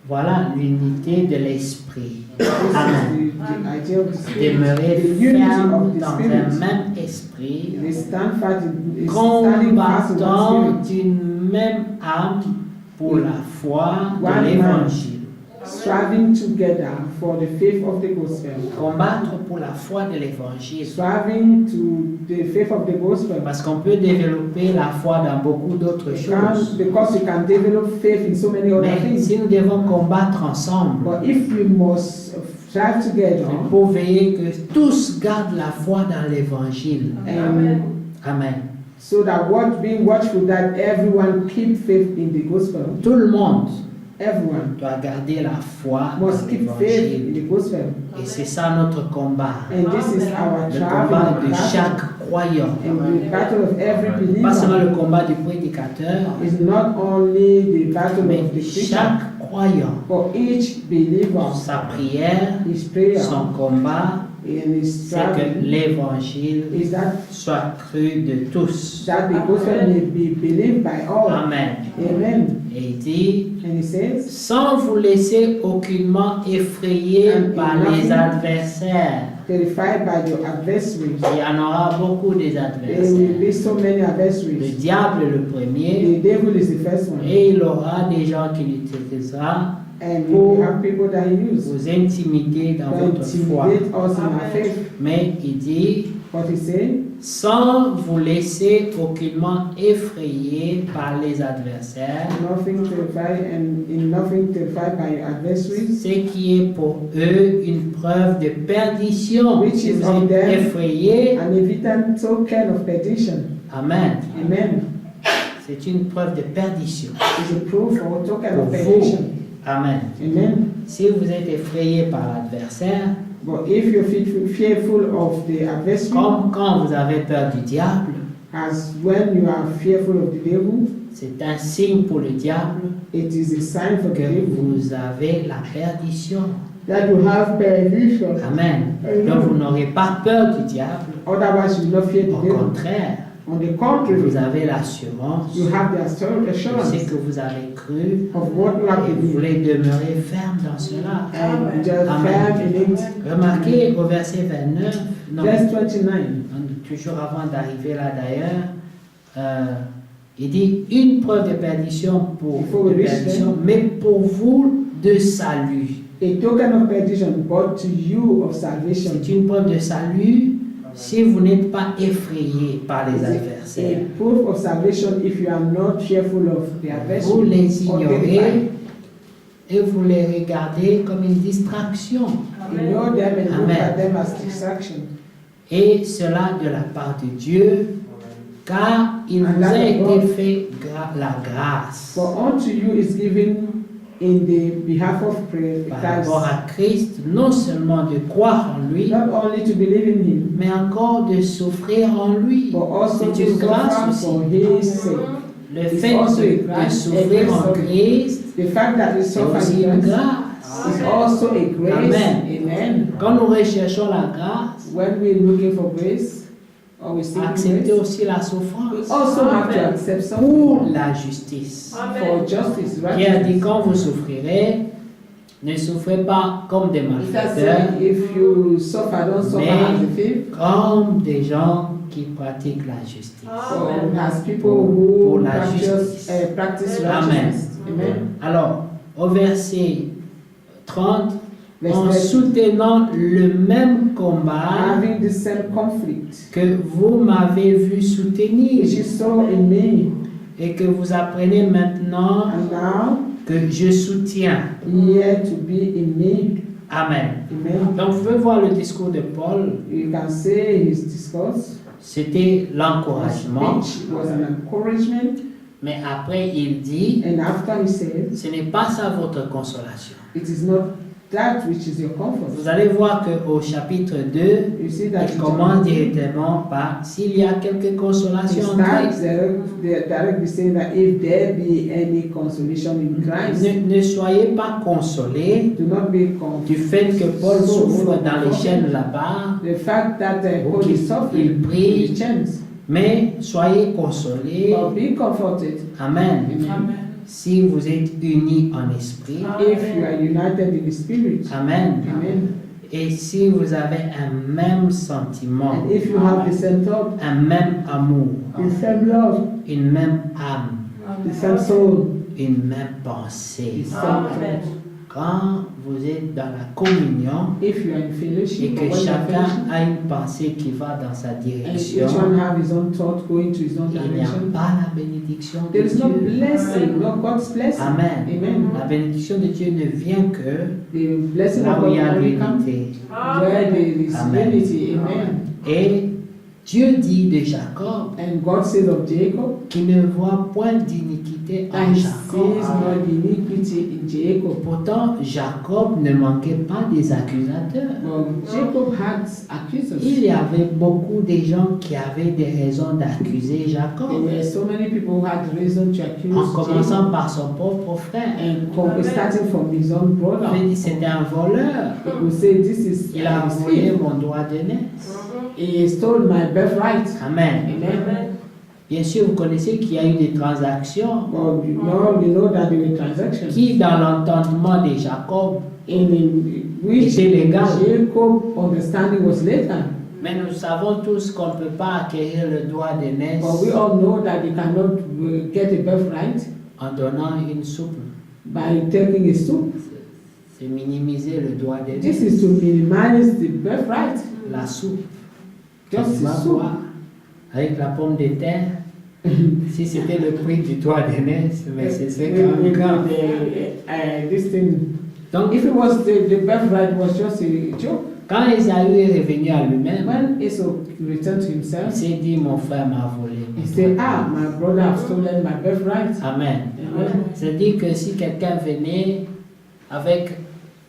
Voilà l'unité de l'esprit. This Amen. is the idea of the spirit. Demeurer The unity ferme of the dans un spirit. même esprit, They stand fast in standing fast in combattant one spirit. d'une même âme pour la foi de One l'évangile. striving together for the faith of the gospel, combattre pour la foi de l'évangile. striving to the faith of the gospel. Parce qu'on peut développer la foi dans beaucoup d'autres choses. Because you can develop faith in so many other Mais things. si nous devons combattre ensemble, But if we must strive together pour veiller que tous gardent la foi dans l'évangile. and Amen. so that being watchful that everyone keep faith in the gospel, Tout le monde everyone doit garder la foi dans must keep faith in l'évangile. the gospel. Et c'est ça notre combat. And this is our Le combat de battle. chaque croyant. And the battle of every Pas seulement believer le combat du prédicateur, is not only the battle mais of the Christian, chaque croyant. for each believer, Sa prière, his prayer son combat, and his c'est que striving l'évangile is that soit cru de tous. the gospel may be believed by all. Amen. Amen. Et il dit, And he says, sans vous laisser aucunement effrayer par les adversaires. terrified by your adversaries. Il y en aura beaucoup des There will adversaires. be so many Le adversaries. diable est le premier, The devil is the first one. et il aura des gens qui l'utilisera And we have people that he uses vous intimider dans to votre foi. intimidate us in our faith. Mais il dit, What he said, sans vous laisser aucunement effrayer par les adversaires, nothing terrified and in nothing terrified by your adversaries, ce qui est pour eux une preuve de perdition. Which Si is vous of êtes them effrayé, an evident token of perdition. amen. Amen. C'est une preuve de perdition. It's a proof or a token Pour of vous. perdition. Amen. Amen. Si vous êtes effrayé par l'adversaire, But if you're fearful of the adversary, comme quand vous avez peur du diable, as when you are fearful of the devil, c'est un signe pour le diable it is a sign for the que devil vous avez la perdition. that you have perdition. Amen. Donc vous n'aurez pas peur du diable. Otherwise, you will not fear the Au devil. contraire, On the contrary, vous avez l'assurance you have the de assurance ce que vous avez cru of what you have et vous believed voulez demeurer ferme dans cela. and just Amen. firm in it. Remarquez au verset 29, non, Verse 29. toujours avant d'arriver là d'ailleurs, il dit une preuve de perdition Before we reach there. mais pour vous de salut. A token of perdition, but to you of salvation. C'est une preuve de salut si vous n'êtes pas effrayé par les A adversaires. proof of salvation if you are not fearful of the Vous adversary. les or ignorez terrified. et vous les regardez comme une distraction. Ignore them and look Amen. at them as distraction. Et cela de la part de Dieu, car il vous a été fait la grâce For unto you is given in the behalf of prayer, par Christ, rapport à Christ, non seulement de croire en lui, not only to believe in him, mais encore de souffrir en lui. but also C'est to une grâce suffer aussi. for his sake. Le It's fait also a de grace, souffrir a grace en of- Christ, The fact that we c'est suffer aussi in une Christ grâce. is also a grace. Amen. Amen. Quand nous recherchons la grâce, When we're looking for grace, or we seek accepter grace, aussi la we souffrance also have to accept pour suffering la justice. for justice, Qui a dit right? quand vous souffrirez, ne souffrez pas comme des It has malfaiteurs, said, if you suffer, don't suffer as a thief. comme des gens qui pratiquent la justice. So as people Pour who la practice, justice. practice Amen. righteousness. Amen. Alors, au verset 30, Verse en 30, soutenant le même combat having the same conflict que vous m'avez vu soutenir which you saw in me, et que vous apprenez maintenant and now que je soutiens. here to be in me. Amen. Amen. Donc, vous pouvez voir le discours de Paul, You can say his discourse, c'était his l'encouragement, speech was an encouragement, mais après il dit, and after he said, ce n'est pas ça votre consolation. it is not that which is your comfort. Vous allez voir qu'au chapitre 2, You see that il commence directement par s'il y a quelque consolation en Christ. directly saying that if there be any consolation in Christ, Ne soyez pas consolés do not be du fait que Paul souffre dans les chaînes là-bas, The fact that Paul qu'il- is suffering il prie. in the chains, mais soyez consolés. but be comforted. Amen. Amen. Si vous êtes unis en esprit. If you are united in the Spirit. Amen. Amen. Et si vous avez un même sentiment, And if you have the same thought, un même amour, the same love, une même âme, the same soul, une même the pensée, same thought, quand vous êtes dans la communion if you are in et fellowship, que or when you are chacun fellowship, a une pensée qui va dans sa and direction, each one have his own thought going to his own il n'y a direction, pas la bénédiction de there is no Dieu. blessing, no God's blessing. Amen. Amen. La bénédiction de Dieu ne vient que The blessing là of où il y God a only comes l'unité. where there is Amen. unity. Amen. Et Dieu dit de Jacob And God says of Jacob qu'il ne voit point d'iniquité that en he Jacob. sees no iniquity in Jacob. Pourtant, Jacob ne manquait pas des accusateurs. Well, Jacob had accusers. Il y avait beaucoup de gens qui avaient des raisons d'accuser There Jacob, were so many people who had reason to accuse en Jacob, commençant par son propre frère. starting from his own brother. Il dit c'était un voleur. People say this is Il a his volé thief. mon droit de naissance. He stole my birthright. Amen. Amen. Bien sûr, vous connaissez qu'il y a eu des transactions Well, you know that there were transactions qui, dans l'entendement de Jacob, in which Était légal. Jacob understanding was later. mais nous savons tous qu'on ne peut pas acquérir le droit de But we naissance all know that you cannot get a birthright en donnant une soupe. by taking a soup. C'est minimiser le droit de This naissance. is to minimize the birthright. La soupe. Just Tu vas a soup. boire avec la pomme de terre. Si c'était le prix du droit de naissance, mais c'est 50 grammes. This thing. Donc, If it was the birthright was just a joke. quand Esaü est revenu à lui-même, When Esau returned to il himself, s'est dit, mon frère m'a volé. mon he said, droit. "Ah, my brother have stolen my birthright." Amen. Amen. C'est-à-dire que si quelqu'un venait avec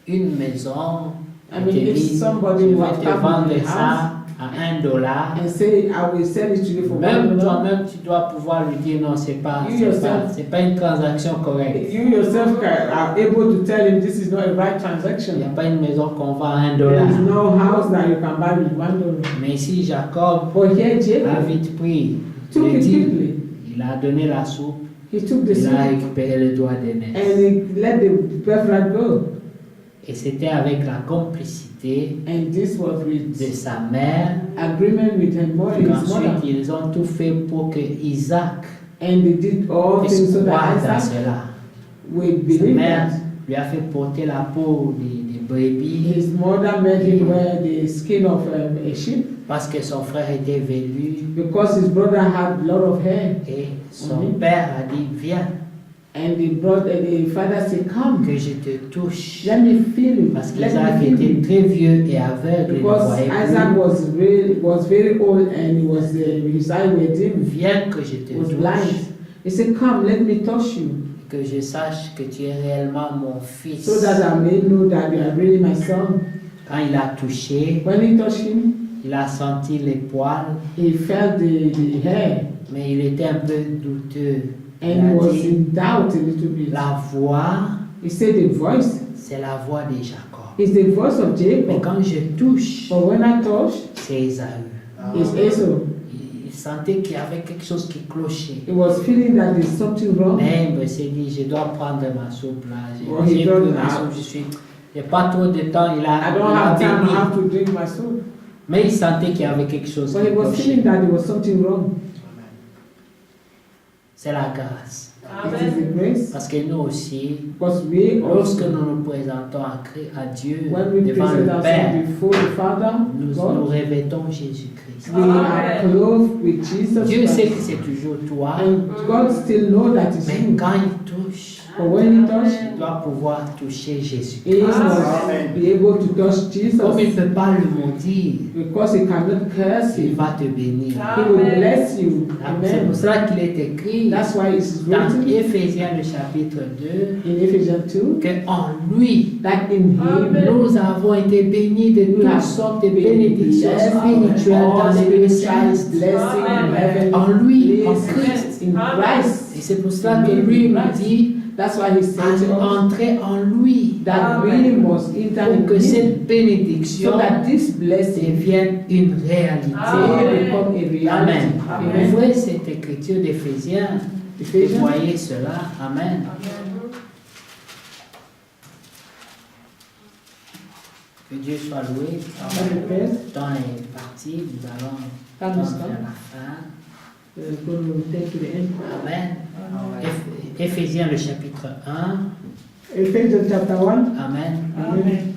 une maison, I et mean, te if dit, somebody je was vais te coming vendre to the ça à $1, and say, "I will sell it to you for même $1," toi-même, tu dois pouvoir lui dire non, c'est pas, You c'est yourself. pas, c'est pas une transaction correcte. you yourself are able to tell him this is not a right Il n'y transaction. a pas une maison qu'on vend à $1. There is no house that you can buy with $1. Mais ici, Jacob But here a Jacob vite pris took le it deal. quickly. Il a donné la soupe, He took the il soup a récupéré le droit de naissance. and he let the birthright go. Et c'était avec la complicité And this was with de sa mère agreement with his mother. qu'ensuite ils ont tout fait pour que Isaac And they did all puisse things so croire that dans Isaac cela. would Sa believe mère that. lui a fait porter la peau des brebis His mother made him wear the skin of a sheep parce que son frère était velu because his brother had a lot of hair. et son Mhm. père a dit viens And the father said, "Come, que je te touche let me feel you. parce Let qu'Isaac me feel était you." très vieux et aveugle et ne Because voyait Isaac plus. was very old and he was his eye were dim, Viens que je te was touche blind. He said, "Come, let me touch you, que je sache que tu es réellement mon fils. so that I may know that you are really my son." Quand il a touché, When he touched him, il a senti les poils, he felt the hair mais il était un peu douteux. Il and a was dit, in doubt a little bit. la voix, He said, "The voice c'est la voix de Jacob. is the voice of Mais Jacob, quand je touche, but when I touch, c'est Esaü. it's Esau." Il sentait qu'il y avait quelque chose qui clochait. He was feeling that there's something wrong. Mais il s'est dit, je dois prendre ma soupe là. Well, J'ai he pris don't ma have- soupe, j'ai pas trop de temps. Il a, I don't il a have time. I béni. have to drink my soup. Mais il sentait qu'il y avait quelque chose But qui he was feeling clochait. that there was something wrong. C'est la grâce. It is the grace. Parce que nous aussi, Because we lorsque also, nous nous présentons à Dieu, when we devant present le Père, ourselves before the Father, nous God, revêtons Jésus-Christ. we are clothed with Jesus Dieu sait que Christ. c'est toujours toi, And God still knows that it's mais you. quand il touche, But when he touched, il doit pouvoir toucher Jésus. he must be able to touch Comme il Jesus. ne peut pas le maudire, Because he cannot curse il you. va te bénir. He will bless you. C'est pour Amen. cela qu'il est écrit That's why it's dans written Éphésiens le chapitre 2 in Ephesians 2 qu'en lui, that in him nous avons été bénis de toutes sortes de bénédictions spirituelles dans les lieux célestes. blessing in heaven. En lui, en Please, Christ. in Christ. Et c'est pour cela que lui nous dit That's why he said to us entrer en lui that we must enter pour in que him cette bénédiction so that this blessing devienne une réalité. will become a reality. Amen. Amen. Vous voyez cette écriture d'Éphésiens, vous Ephesians. voyez cela. Amen. Que Dieu soit loué. Amen. Le temps est parti, nous allons Time is tendre vers come. la fin. Going to take to the end. Amen. Éphésiens le chapitre 1. Ephesians chapter 1, Amen. Amen.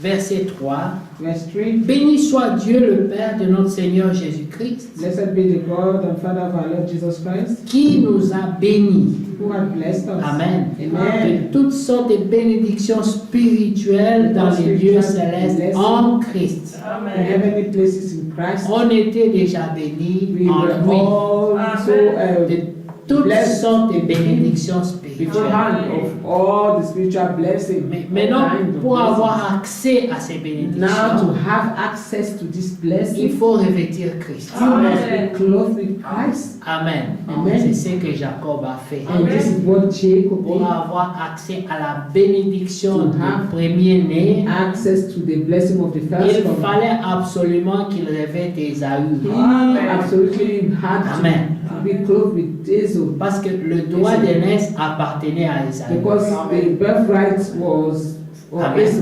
Verset 3. Verse 3. Béni soit Dieu le Père de notre Seigneur Jésus-Christ, Blessed be the God and Father of our Lord Jesus Christ, qui nous a bénis. who has blessed us. Amen. Amen. De toutes sortes de bénédictions spirituelles dans les lieux célestes en Christ. In heavenly places in Christ. On était déjà bénis We en were lui. also De toutes blessed sortes de bénédictions beforehand spirituelles. of all the spiritual blessings. Mais maintenant, pour avoir accès à ces Now to bénédictions, have access to this il blessing, faut revêtir Christ. you must be clothed with Christ. Amen. Amen. C'est ce que Jacob a fait. And this is what Jacob Pour did. avoir accès à la bénédiction To du have premier-né, Access to the blessing of the il firstborn. fallait absolument qu'il revête Ésaü. He absolutely had Amen. to be clothed with Esau, Parce que le droit d'aînesse appartenait à Ésaü. because the birthright was of Amen. Esau.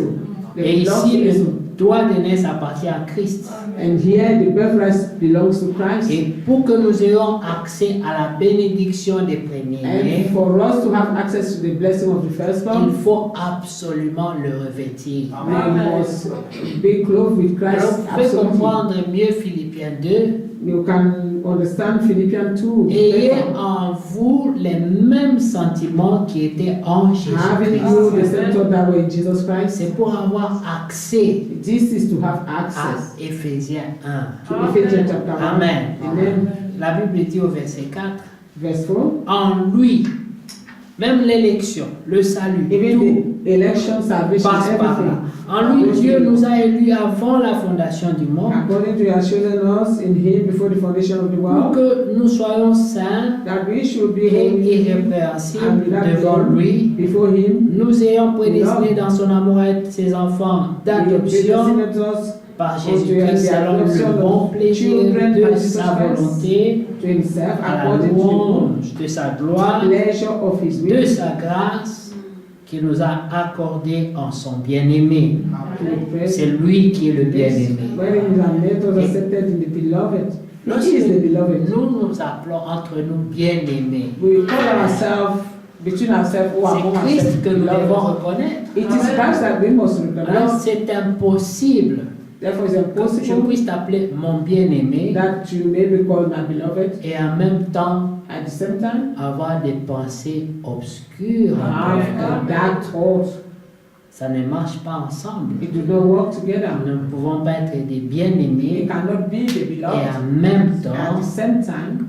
Et They belonged ici, to le Esau. droit d'aînesse appartient à Christ. And here the birthright belongs to Christ. Et pour que nous ayons accès à la bénédiction des premiers-nés, And for us to have access to the blessing of the il firstborn, faut absolument le revêtir. we must be clothed with Alors, Christ. vous pouvez Absolutely. comprendre mieux Philippiens 2. You can understand Philippians 2. Ayez better. en vous les mêmes sentiments qui étaient en Having you the Jésus-Christ. same thought that were in Jesus Christ. C'est pour avoir accès This is to have à access Éphésiens 1. to Ephesians chapter 1. Amen. Amen. La Bible dit au verset 4, Verse 4. en lui, même l'élection, le salut, Even tout the election, salvation, passe par là. everything. En lui, Dieu nous a élus avant la fondation du monde According to your chosen us in Him before the foundation of the pour world, que nous soyons saints that we should be et holy irrépréhensibles and without devant blame lui. before Him. Nous ayons prédestinés dans son amour à être ses enfants d'adoption par Jésus-Christ selon le bon plaisir de sa volonté, to Himself à la according to louange de sa the gloire, pleasure of His de will, sa grâce qu'il nous a accordé en son bien-aimé. to the praise C'est lui qui est le bien-aimé. wherein He has made us accepted in the beloved. He Lorsque is the beloved. nous nous appelons entre nous bien-aimés, We call ourselves between ourselves or among c'est Christ ourselves que nous devons beloved. reconnaître. It is Christ that we must Alors recognize. c'est impossible Therefore, it's que je impossible puisse t'appeler mon bien-aimé that you may be called my beloved et en même temps at the same time avoir des pensées obscures. have a dark thought. Ça ne marche pas ensemble. It do not work together. Nous ne pouvons pas être des We bien-aimés cannot be the et beloved en même at temps the same time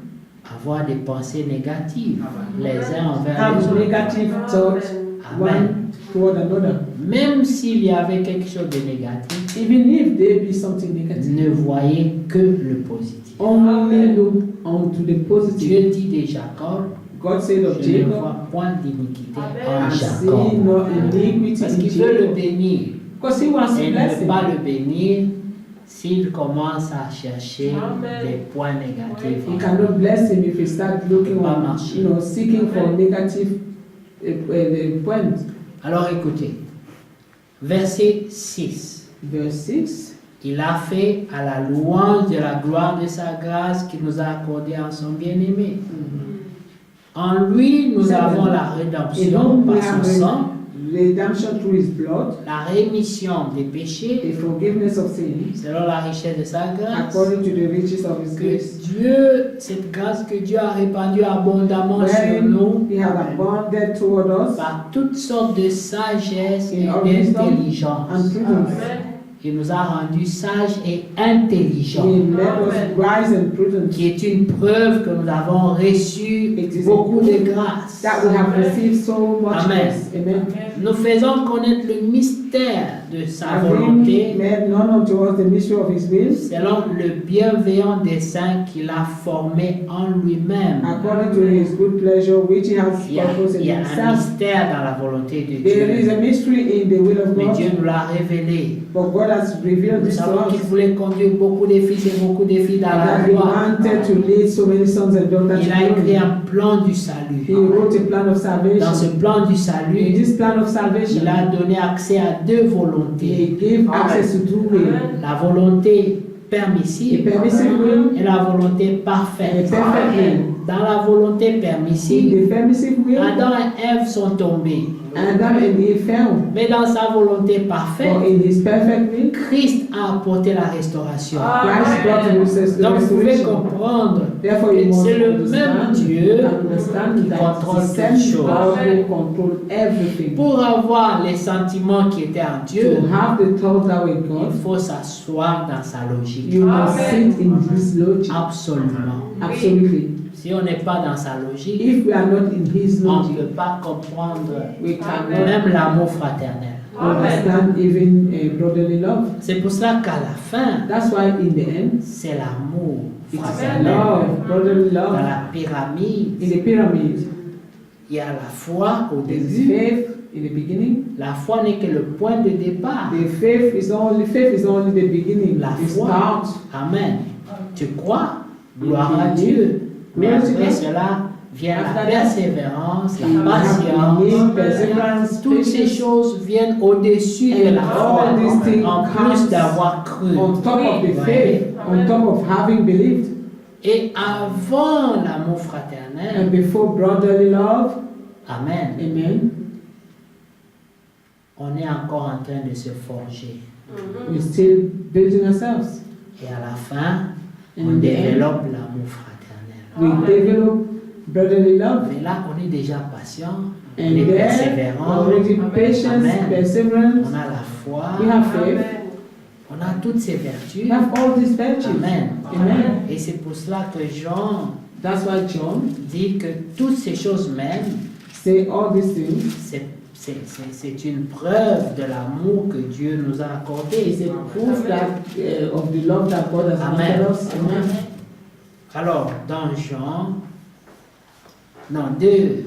avoir des pensées négatives les uns envers les have autres. negative thoughts Amen. one toward another. Même s'il y avait quelque chose de négatif, Even if there be something negative, ne voyez que le positif. only look onto the positive. Dieu dit de Jacob, God said of je ne Jacob, vois point d'iniquité en I see Jacob. no iniquity Parce in qu'il veut le Jacob. bénir. Because he wants Et to il ne bless peut him. pas le bénir s'il commence à chercher des points négatifs. He cannot bless him if he starts looking Pas on, marcher. seeking for negative points. Alors écoutez, verset 6. Verse 6. Il a fait à la louange de la gloire de sa grâce qu'il nous a accordée en son bien-aimé. En lui, nous avons la In rédemption whom we par son have sang, redemption through his blood, la rémission des péchés the forgiveness of sins, selon la richesse de sa grâce. according to the riches of his Que grace. Dieu, cette grâce que Dieu a répandue abondamment sur Wherein nous he has abounded toward us par toutes sortes de sagesse et in all wisdom and d'intelligence. prudence. Il nous a rendus sages et intelligents, He made us wise and prudent, qui est une preuve que nous avons reçu beaucoup de grâce. that we have received so much Amen. grace. Amen. Nous faisons connaître le mystère de sa Having volonté made known unto us the mystery of his will, selon le bienveillant dessein qu'il a formé en lui-même. according to his good pleasure which he has Il y a, purposed il y in a un himself. mystère dans la volonté de There is Dieu, a mystery in the will of mais God, Dieu nous l'a révélé. but God has revealed Nous this to savons qu'il us. voulait conduire beaucoup de fils et beaucoup de filles dans And la that he gloire. wanted to lead so many sons and daughters Il a to écrit glory. un plan du He salut. wrote a plan of Dans salvation. ce plan du In salut, this plan of salvation, il a donné accès à deux he volontés. gave access to two ways: La volonté a permissive permissive will et la volonté and a parfaite. perfect will. dans la volonté In permissive, the permissive will, Adam et Ève sont tombés. Adam and Eve fell. Mais dans sa volonté But parfaite, in his perfect will, Christ a apporté la restauration. Christ brought the Donc vous pouvez restoration. comprendre Therefore, que you must c'est le même understand, Dieu understand qui that contrôle the toutes same choses. God who control everything. Pour avoir les sentiments qui étaient en Dieu, To have the thoughts that were il God, faut s'asseoir dans sa logique. you must sit in this logic. Absolument. Absolutely. Si on n'est pas dans sa logique, If we are not in his on ne logic, peut pas comprendre we cannot même l'amour fraternel. understand even brotherly love. C'est pour cela qu'à la fin, That's why in the end, c'est l'amour it is fraternel. love, brotherly Dans love. la pyramide, In the pyramid, il y a la foi au there is début. faith in the beginning. La foi n'est que le point de départ. The faith is only the beginning. La The foi. start. Amen. Tu crois? Gloire à Dieu. Mais après cela vient la persévérance, la patience. Toutes ces choses viennent au-dessus de la foi, en plus d'avoir cru. On top of the Ouais. faith, on top of having believed, Et avant l'amour and fraternel, before brotherly love, Amen, amen, on est encore en train de se forger. we're still building ourselves. Et à la fin, And on in the end, développe l'amour fraternel. we develop brotherly love. Mais là, on est déjà patient, on And est there, persévérant, already patience, Amen. perseverance, on a la foi, we have faith, on a toutes ces vertus. we have all these virtues. Amen. Amen. Et c'est pour cela que Jean That's why John dit que toutes ces choses même, say all these things. c'est une preuve de l'amour que Dieu nous a accordé. It's a proof that of the love that God has Amen. given us. Amen. Alors, dans Jean, non, 2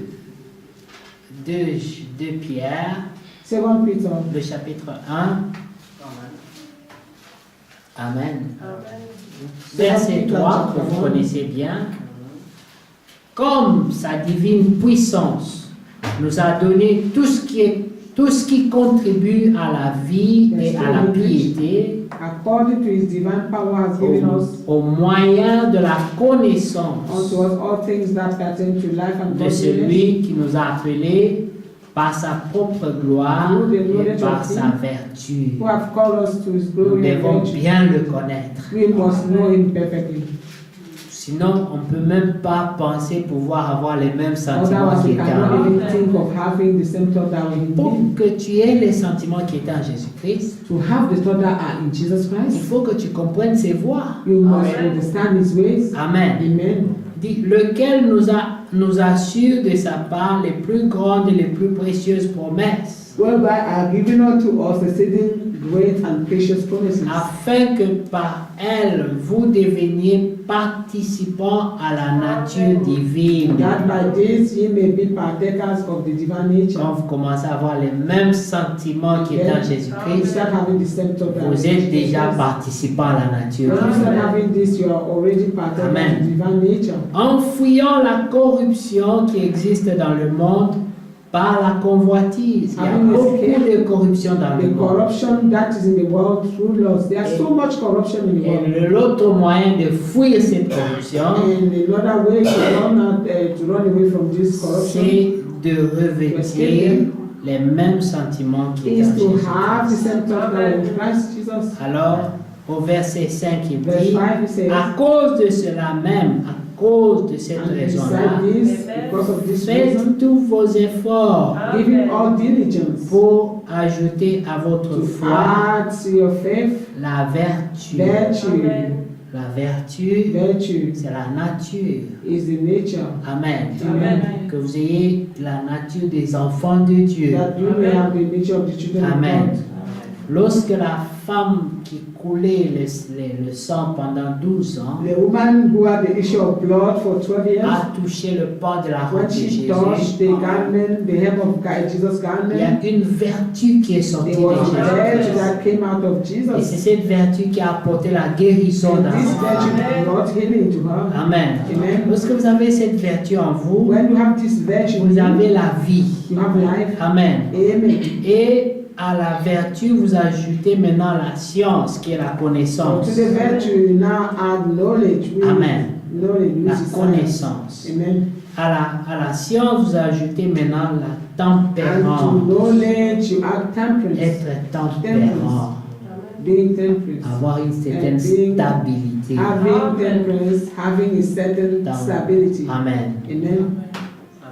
Pierre, Second Peter, le chapitre 1. Amen. Verset 3, que vous connaissez bien. Comme sa divine puissance nous a donné tout ce qui contribue à la vie et à la piété, according to His divine power, has given us au moyen de la connaissance unto us all things that pertain to life and de godliness, celui qui nous a appelés par sa propre gloire et par sa vertu. who have called us to His Nous glory and devons virtue. bien le connaître. We must know Him perfectly. Sinon, on ne peut même pas penser pouvoir avoir les mêmes sentiments Otherwise, qui we étaient en cannot nous. even think of having the same thought that we Pour need. que tu aies les sentiments qui étaient en Jésus-Christ, To have the thought that are in Jesus il Christ, faut que tu comprennes ses voies. you must understand His ways. Amen. Amen. Dit, lequel nous assure de sa part les plus grandes et les plus précieuses promesses, Whereby are given unto us exceeding great and precious promises, afin que par elles vous deveniez participants à la nature divine. that by this ye may be partakers of the divine nature. Quand vous commencez à avoir les mêmes sentiments qui étaient en You Jésus-Christ, start having the same thought that vous êtes déjà participants à la nature when you start divine. having this, you are already partakers of Amen. the divine nature. En fuyant la corruption qui existe dans le monde par la convoitise. Il y a beaucoup de corruption dans le The monde. corruption that is in the world through laws. There's so much corruption in the world. Et l'autre moyen de fuir cette corruption, And another way to run away from this corruption c'est de revêtir les mêmes sentiments qui étaient is en to Jésus. have the same thought that in Christ Jesus. Alors, au verset 5, il Verse dit, 5 it says, à cause de cela même, à cause de cette and raison-là, beside this, because of this reason, faites tous vos efforts giving all diligence pour ajouter à votre to foi add to your faith la vertu. virtue. La vertu, Virtue c'est la nature. is the nature. Amen. Amen. Que vous ayez la nature des enfants de Dieu. That you may have the nature of the children Amen. of God. Lorsque la femme qui coulait le sang pendant 12 ans The woman who had the issue of blood for 12 years, a touché le pan de la robe when de she touched Jésus, the garment, the hem of Jesus' il y a garment, une vertu qui est sortie de there was a virtue Jésus. that came out of Et Jesus. c'est cette vertu qui a apporté la guérison And dans this son virtue âme. brought healing to her. Amen. Amen. Lorsque vous avez cette vertu en vous, When you have this virtue, vous avez la vie. you have life. Amen. Amen. Et à la vertu, vous ajoutez maintenant la science, qui est la So connaissance. to the virtue, you now add knowledge. Amen. Knowledge, la which is science. connaissance. Amen. À la science, vous ajoutez maintenant la And to tempérance. knowledge, you add temperance. Être tempérant. Being temperance. Avoir une certaine And being- stabilité. Having temperance, having a certain Dans- stability. Amen. Amen.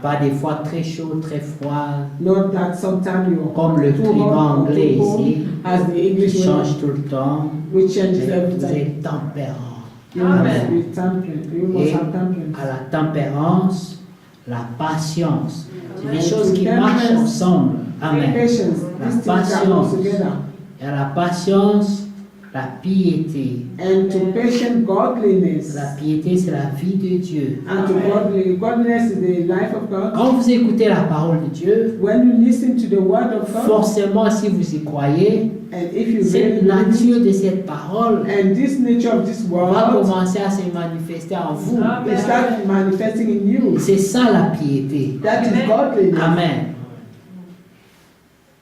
Pas des fois très chaud, très froid, Not that sometimes you're comme le too climat hot or anglais too cold, ici, as the qui English weather, change tout le temps. which changes Mais every vous time. êtes tempérant. You must Amen. be temperate. You must Et have temperance. à la tempérance, la patience. C'est des And choses to qui marchent temperance, ensemble. Amen. Patience. La These things are patience. together. Et à la patience, la piété. And to patient godliness. La piété, c'est la vie de Dieu. And to godliness is the life of God. Quand vous écoutez la parole de Dieu, When you listen to the word of God, forcément, si vous y croyez, and if you cette really believe it, nature de cette parole and this nature of this va world, commencer à se manifester en vous. it starts manifesting in you. C'est ça la piété. That is godliness. Amen.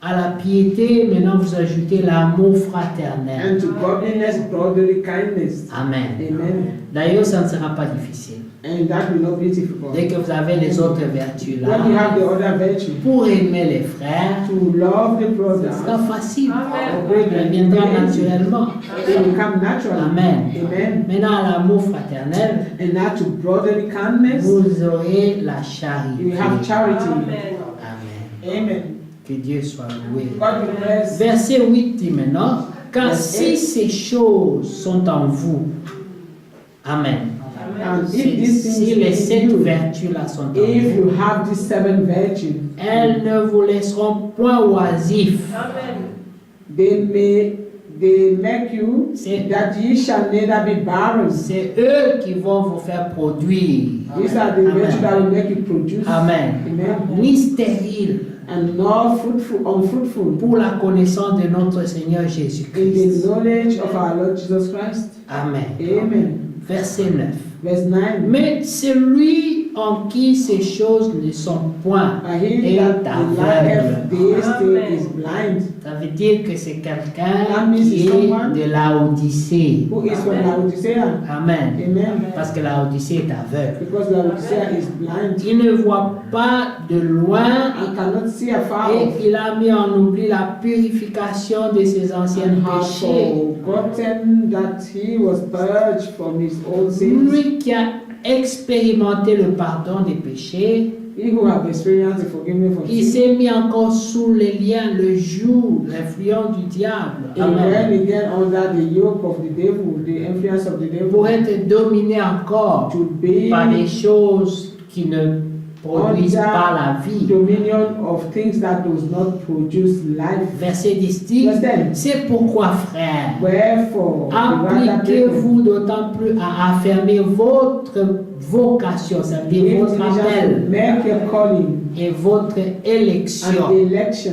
À la piété, maintenant vous ajoutez l'amour fraternel. And to godliness, brotherly kindness. Amen. Amen. D'ailleurs, ça ne sera pas difficile. And that will not be difficult. Dès que vous avez les autres vertus When you là, have the other virtue, pour aimer les frères, to love the ce brother, sera facile. Amen. Ça viendra naturellement. it will come naturally. Amen. Amen. Maintenant, à l'amour fraternel, And now to brotherly kindness, vous aurez la charité. you have charity. Amen. Amen. Que Dieu soit loué. God be blessed. Verset 8 dit maintenant, car Verset si ces choses sont en vous, Amen. And if Si, these si les things sept in you, vertus-là sont en if vous, you have these 7 virtues, elles ne vous laisseront point oisifs. they make you C'est- that ye shall neither be barren. C'est eux qui vont vous faire produire. These are the virtues Amen. that will make you produce. Amen. Amen. Ni stérile And not fruitful, unfruitful pour la connaissance de notre Seigneur in Jésus-Christ. the knowledge of our Lord Jesus Christ. Amen. Amen. Verset 9. Verse 9. Mais celui en qui ces choses ne sont point But he est that lacketh aveugle. these things is blind, Ça veut dire que c'est quelqu'un That means qui it's est someone de Laodicée. who is from Laodicea. Amen. Amen. Parce que Laodicée est aveugle. Because Laodicea is blind. Il ne voit pas de loin I cannot see afar et off. il a mis en oubli la purification de ses anciens And has péchés. forgotten that he was purged from his old sins. Lui qui a expérimenté le pardon des péchés, He who have experienced the forgiveness of il sin. s'est mis encore sous les liens, le joug, l'influence du diable. He ran Amen. again under the yoke of the devil, the influence of the Pour devil, être dominé encore to be par des choses qui ne produisent pas la vie. dominion of things that does not produce life. Verset 10 dit, Verse 10. c'est pourquoi, frères, Wherefore, appliquez-vous d'autant plus à affermir votre vocation, ça veut dire votre appel make your calling et votre élection, an election,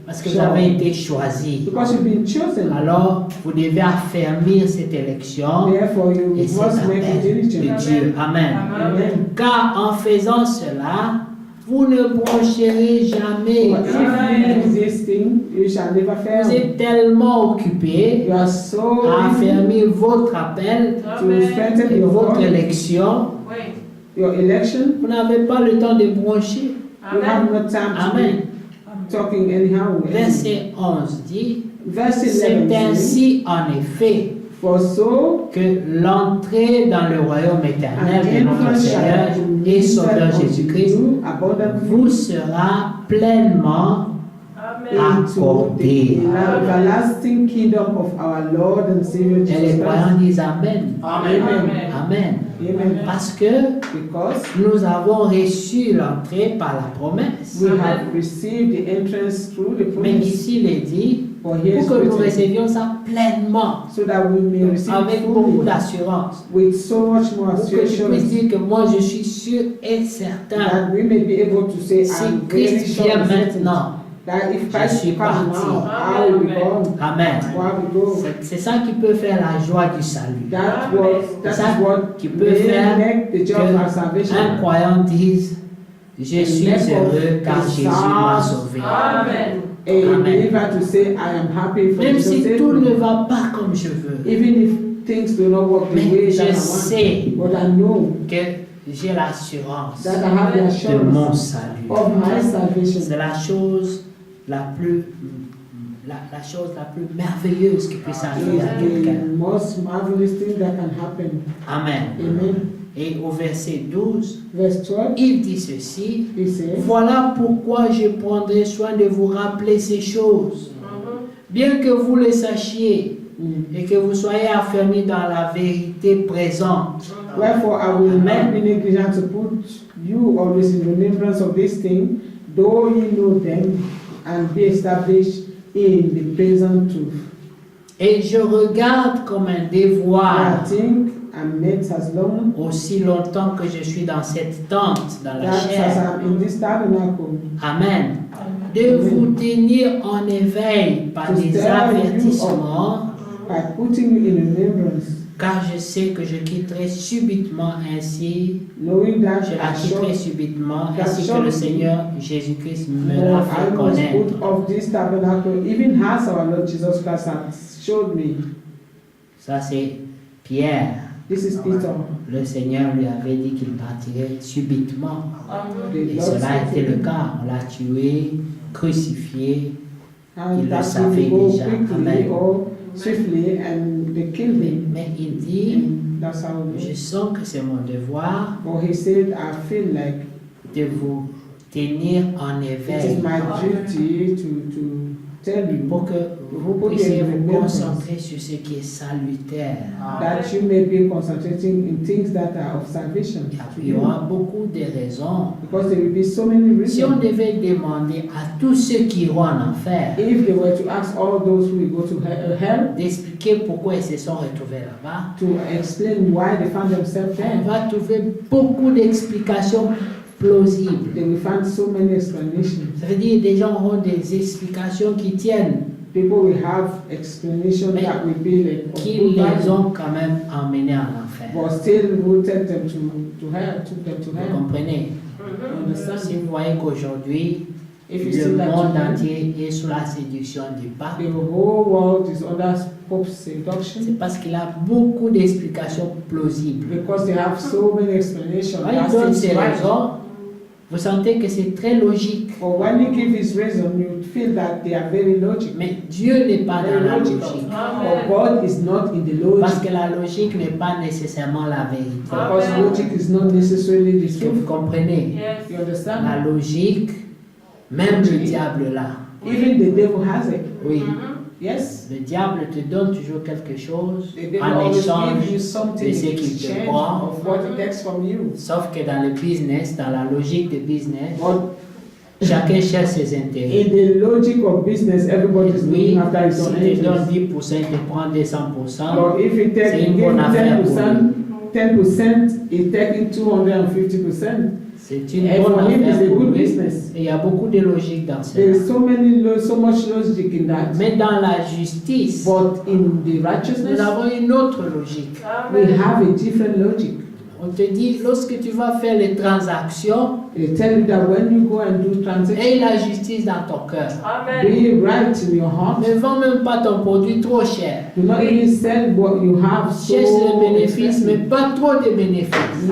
parce que vous avez été choisi. because you've been chosen. Alors, vous devez affermir cette élection Therefore, you et cet must make it appel de diligent. Dieu. Amen. Amen. Car en faisant cela, vous ne broncherez jamais. For if you do this thing, you shall never Vous fail. êtes tellement occupé You are so à busy affermir votre appel to strengthen et your votre calling, élection. your election. Vous n'avez pas le temps de broncher. You have no time to Amen. be talking anyhow. Verset 11 dit, Verse c'est 11 says, ainsi en effet For so que l'entrée dans le royaume éternel an de notre entrance Seigneur shall be et Sauveur delivered unto Jésus-Christ you abundantly vous sera pleinement into the accordée. everlasting kingdom of our Lord and Savior Et les Jesus croyants Christ. disent Amen. Amen. Amen. Amen. Parce que Because nous avons reçu l'entrée par la promesse. we have received the entrance through the Mais promise. ici, il est dit, For here pour is que nous written, recevions ça pleinement, so that we may receive avec beaucoup fully, d'assurance. with so much more Pour que tu puisses assurance, dire que moi je suis sûr et certain, that we may be able to say, si I'm very Christ sure vient and certain maintenant, that if je Christ suis comes parti. now, I will be gone. Amen. Where we go. C'est ça qui peut faire la joie du salut. That Ça is what qui peut faire make the job of our salvation. qu'un croyant dise, je suis heureux car Jésus m'a sauvé. A Amen. believer to say, I am happy for Même Jesus' si sake. tout ne va pas comme je veux, Even if things do not work the Mais way je that I sais want. But I know que j'ai l'assurance that I have the de mon assurance salut. of my salvation. C'est la chose la plus merveilleuse qui puisse arriver à It's quelqu'un. the most marvelous thing that can happen. Amen. Amen. Et au verset 12, Verse 12, il dit ceci: he says, voilà pourquoi je prendrai soin de vous rappeler ces choses, bien que vous les sachiez et que vous soyez affermis dans la vérité présente. wherefore I will not be negligent to put you always in remembrance of this thing, though ye know them, and be established in the present truth. Et je regarde comme un devoir, I think I'm made as long aussi longtemps que je suis dans cette tente, dans la that as chair. I'm in this tabernacle, Amen. De vous tenir en éveil par To des stir you avertissements, by putting you in remembrance, car je sais que je quitterai subitement ainsi, knowing that je la I quitterai shall subitement, that ainsi que shall le be- Seigneur Jésus-Christ me for l'a I fait must connaître. put off this tabernacle, even as our Lord Jesus Christ has showed me. Ça c'est Pierre. This is Peter. Le Seigneur lui avait dit qu'il partirait subitement. The Et Lord cela a said été to le him, cas. On l'a tué, crucifié. and Il le that savait he will go déjà. quickly Amen. or swiftly, and they killed him. Mais il dit, And that's how je sens que c'est mon devoir But he said, I feel like de vous tenir en it is éveil my duty to tell you pour que vous puissiez vous concentrer sur ce qui est salutaire. that you may be concentrating in things that are of salvation. Il y aura beaucoup de raisons. Because there will be so many Si on reasons. devait demander à tous ceux qui iront en enfer If they were to ask all those who will go to hell d'expliquer pourquoi ils se sont retrouvés là-bas, to explain why they found themselves on there, va trouver beaucoup d'explications plausibles. they will find so many explanations. Ça veut dire que des gens auront des explications qui tiennent, People will have explanations Mais that will be like of qui good les value, ont quand même emmenés en enfer. but still will take them to hell, took them to Vous hell. comprenez? You understand? Si vous voyez qu'aujourd'hui, If you see le that monde today, entier est sous la séduction du pape, the whole world is under Pope's seduction c'est parce qu'il a beaucoup d'explications plausibles. because they have so many explanations. Quand il that donne seems ses right. raisons, vous sentez que c'est très logique. But when he gives his reason, you feel that they are very logical. Mais Dieu n'est pas dans la logique. But God is not in the Parce logic. que la logique n'est pas nécessairement la vérité. Because logic is not necessarily the Est-ce que vous truth. comprenez? You understand? La logique, même le diable là. Even the devil has it. Oui, Yes? le diable te donne toujours quelque chose The devil en always échange gives you something de ce in qu'il te exchange prend. of what he takes from you. Sauf que dans le business, dans la logique de business, But chacun cherche ses intérêts. in the logic of business, everybody is Oui, looking after his si own tu donnes interests. 10%, il te prend 200%. But if he C'est takes une give bonne affaire pour 10%, he's taking 250%. C'est une And bonne for him, it's affaire a pour good lui. business. Et il y a beaucoup de logique dans There cela. is so much logic in that. Mais dans la justice, But in the nous righteousness, avons une autre logique. we have a different logic. On te dit, lorsque tu vas faire les transactions, They tell you that when you go and do transactions, aie la justice dans ton cœur. be right in your heart. Ne vends même pas ton produit trop cher. Do not even sell what you have so Cherche les bénéfices, mais expensive. pas trop de bénéfices.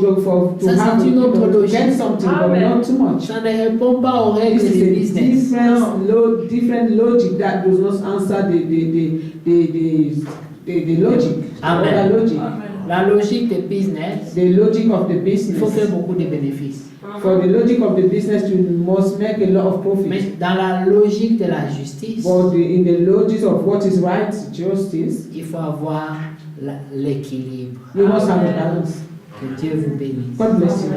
Look for to Ça, c'est have une autre to logique. get something, but not too much. Ça ne répond pas aux règles This du is a business. different logic that does not answer the logic. Amen. Other logic. La logique de business, The logic of the il faut faire business. beaucoup de bénéfices. For the logic of the business, you must make a lot of Mais profit. dans la logique de la justice, But in the logic of what is right, justice, il faut avoir l'équilibre. you must have a balance. Que Dieu vous bénisse. God bless you.